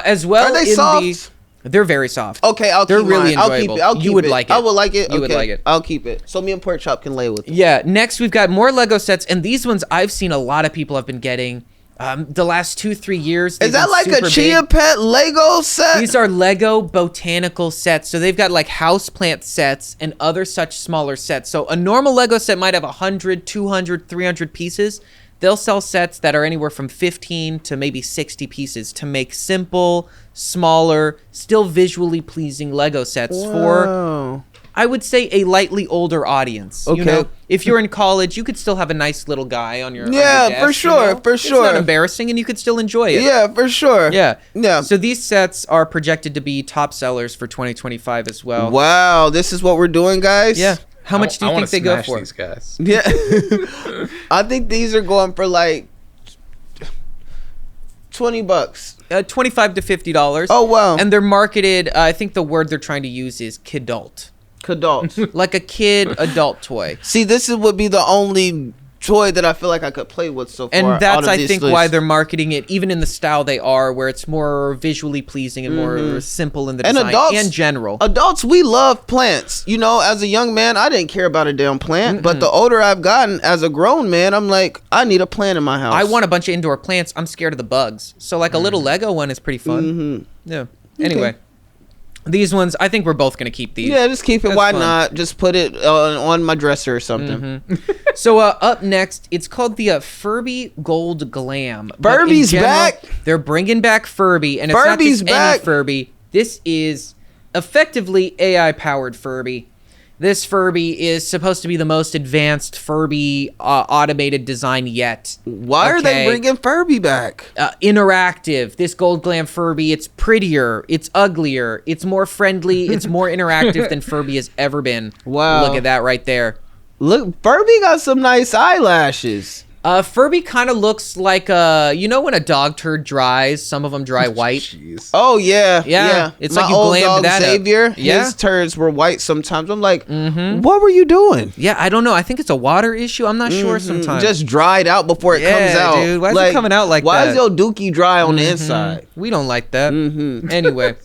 As well, Are they in soft? they're very soft. Okay, They're keep really mine. I'll enjoyable. keep it. I'll keep You would it. like it. I would like it. You would Okay. like it. I'll keep it. So me and Pork Chop can lay with it. Yeah, next we've got more Lego sets, and these ones I've seen a lot of people have been getting the last 2-3 years. Is that like a super Chia big. Pet Lego set? These are Lego botanical sets. So they've got like houseplant sets and other such smaller sets. So a normal Lego set might have 100, 200, 300 pieces. They'll sell sets that are anywhere from 15 to maybe 60 pieces to make simple, smaller, still visually pleasing Lego sets for, Wow. I would say, a lightly older audience. Okay. You know, if you're in college, you could still have a nice little guy on your Yeah, on your desk, for sure, you know? for It's sure. not embarrassing, and you could still enjoy it. Yeah, for sure. Yeah. Yeah. So these sets are projected to be top sellers for 2025 as well. Wow, this is what we're doing, guys. Yeah. How much do you I wanna think they go smash for? These guys. Yeah. I think these are going for like $20. $25 to $50. Oh wow. And they're marketed, I think the word they're trying to use is kidult. Adults. Like a kid adult toy. See, this would be the only toy that I feel like I could play with so far. And out that's, of I this think, list. why they're marketing it, even in the style they are, where it's more visually pleasing and more simple in the And design adults- and general. Adults, we love plants. You know, as a young man, I didn't care about a damn plant. But the older I've gotten, as a grown man, I'm like, I need a plant in my house. I want a bunch of indoor plants. I'm scared of the bugs. So, like, a little Lego one is pretty fun. Yeah. Anyway. These ones, I think we're both going to keep these. Yeah, just keep it. That's Why fun. not? Just put it on my dresser or something. So up next, it's called the Furby Gold Glam. But in Furby's general, back. They're bringing back Furby, and it's Furby's not just back. any Furby. This is effectively AI-powered Furby. This Furby is supposed to be the most advanced Furby automated design yet. Why are they Okay. bringing Furby back? Interactive. This Gold Glam Furby, it's prettier, it's uglier, it's more friendly, it's more interactive than Furby has ever been. Wow. Look at that right there. Look, Furby got some nice eyelashes. Furby kind of looks like you know when a dog turd dries, some of them dry white. Jeez. Oh yeah, Yeah, it's My like you old glammed dog that up. Xavier, Yeah. his turds were white sometimes. I'm like, what were you doing? Yeah, I don't know. I think it's a water issue. I'm not sure sometimes. Just dried out before it comes Yeah, out. dude. Why is it coming out like why that? is your dookie dry on the inside? We don't like that. Anyway,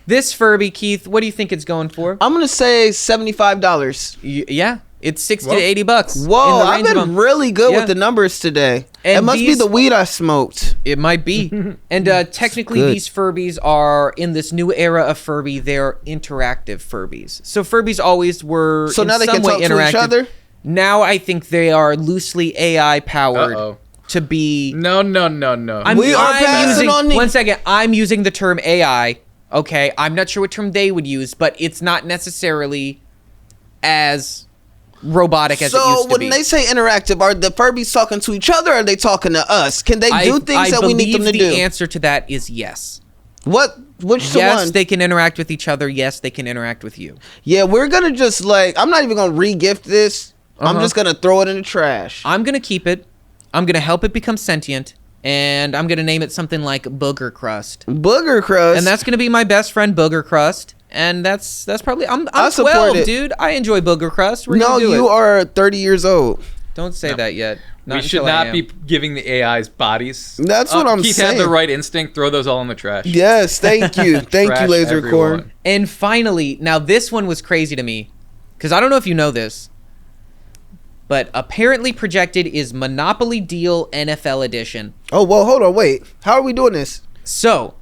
this Furby, Keith, what do you think it's going for? I'm gonna say $75. Yeah. It's 60 to 80 bucks. Whoa, in the I've range of been them. really good with the numbers today. And it must be the weed I smoked. It might be. And technically, these Furbies are in this new era of Furby. They're interactive Furbies. So Furbies always were So in now they some can way talk to each other? Now I think they are loosely AI powered to be. No. We are passing on the. One second. I'm using the term AI. Okay, I'm not sure what term they would use, but it's not necessarily as robotic as it used to be. So when they say interactive, are the Furbies talking to each other, or are they talking to us? Can they do things that we need them to do? The answer to that is yes. Which yes, one? they can interact with each other. Yes, they can interact with you. Yeah, we're gonna just I'm not even gonna re-gift this. I'm just gonna throw it in the trash. I'm gonna keep it. I'm gonna help it become sentient, and I'm gonna name it something like Booger Crust. Booger Crust. And that's gonna be my best friend, Booger Crust. And that's probably I'm 12, dude. I enjoy Booger Crust. You are 30 years old. Don't say that yet. We should not be giving the AIs bodies. That's what I'm Keith saying. Keith had the right instinct. Throw those all in the trash. Yes, thank you. Thank you, Laser Corn. And finally, now this one was crazy to me, because I don't know if you know this, but apparently projected is Monopoly Deal NFL Edition. Oh, well, hold on, wait. How are we doing this? So,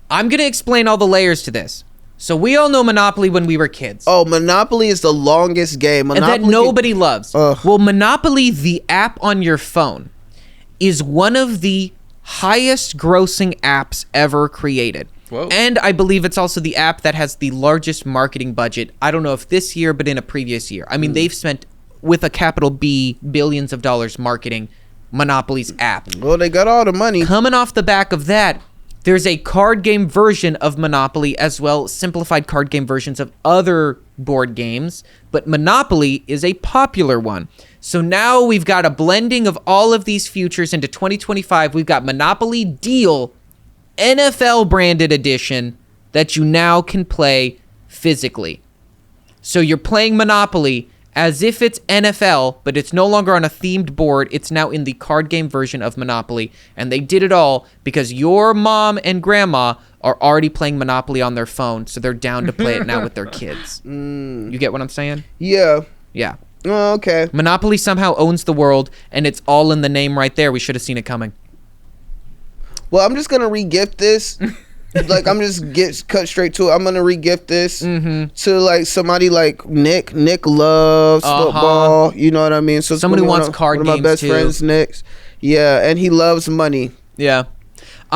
I'm going to explain all the layers to this. So we all know Monopoly when we were kids. Oh, Monopoly is the longest game. And that nobody loves. Well, Monopoly, the app on your phone, is one of the highest grossing apps ever created. Whoa. And I believe it's also the app that has the largest marketing budget. I don't know if this year, but in a previous year. I mean, they've spent, with a capital B, billions of dollars marketing Monopoly's app. Well, they got all the money. Coming off the back of that, there's a card game version of Monopoly, as well simplified card game versions of other board games, but Monopoly is a popular one. So now we've got a blending of all of these futures into 2025. We've got Monopoly Deal NFL branded edition that you now can play physically. So you're playing Monopoly as if it's NFL, but it's no longer on a themed board. It's now in the card game version of Monopoly. And they did it all because your mom and grandma are already playing Monopoly on their phone, so they're down to play it now with their kids. You get what I'm saying? Yeah. Yeah. Oh, okay. Monopoly somehow owns the world, and it's all in the name right there. We should have seen it coming. Well, I'm just going to re-gift this. I'm just cut straight to it. I'm gonna re-gift this to somebody like Nick. Nick loves football. You know what I mean? So somebody who wants card games too. One of my best friends, Nick. Yeah, and he loves money. Yeah.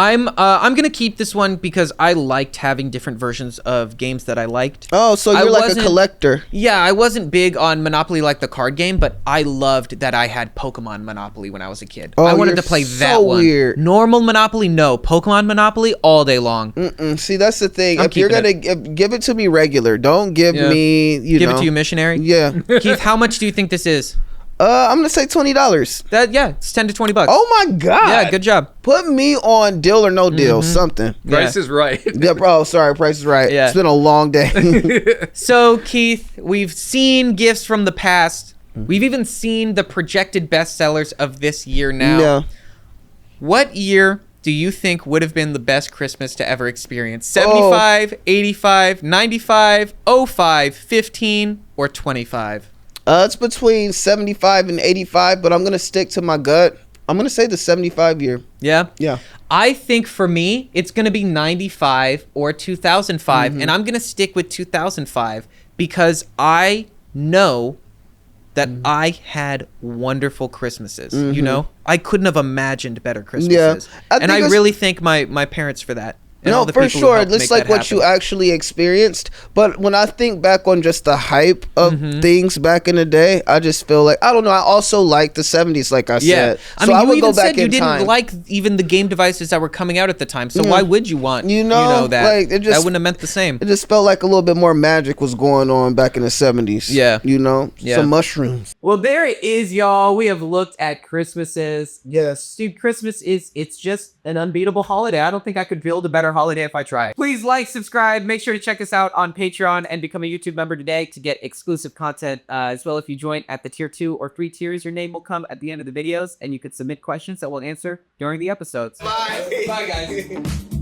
I'm gonna keep this one because I liked having different versions of games that I liked. Oh, so you're like a collector. Yeah, I wasn't big on Monopoly like the card game, but I loved that I had Pokemon Monopoly when I was a kid. I wanted to play that one. Weird. Normal Monopoly, no. Pokemon Monopoly all day long. See, that's the thing. If you're gonna give it to me regular, don't give me. Give it to you missionary. Yeah. Keith, how much do you think this is? I'm gonna say $20. It's $10 to $20. Oh my god! Yeah, good job. Put me on Deal or No Deal, something. Price is Right. Yeah, bro. Sorry, Price is Right. Yeah. It's been a long day. So, Keith, we've seen gifts from the past. We've even seen the projected bestsellers of this year now. Yeah. What year do you think would have been the best Christmas to ever experience? 75, 85, 95, 05, 15, or 25? It's between 75 and 85, but I'm going to stick to my gut. I'm going to say the 75 year. Yeah? Yeah. I think for me, it's going to be 95 or 2005, and I'm going to stick with 2005 because I know that I had wonderful Christmases, you know? I couldn't have imagined better Christmases. Yeah. I really thank my parents for that. No, for sure. It's like what you actually experienced. But when I think back on just the hype of things back in the day, I just feel like, I don't know. I also like the 70s, like I said. I mean, you even said you didn't like even the game devices that were coming out at the time. So why would you want, that? Like, that wouldn't have meant the same. It just felt like a little bit more magic was going on back in the 70s. Yeah. Some mushrooms. Well, there it is, y'all. We have looked at Christmases. Yes. Dude, Christmas it's just an unbeatable holiday. I don't think I could build a better holiday if I tried. Please like, subscribe, make sure to check us out on Patreon and become a YouTube member today to get exclusive content. As well, if you join at the tier 2 or 3 tiers, your name will come at the end of the videos and you could submit questions that we'll answer during the episodes. Bye. Bye, guys.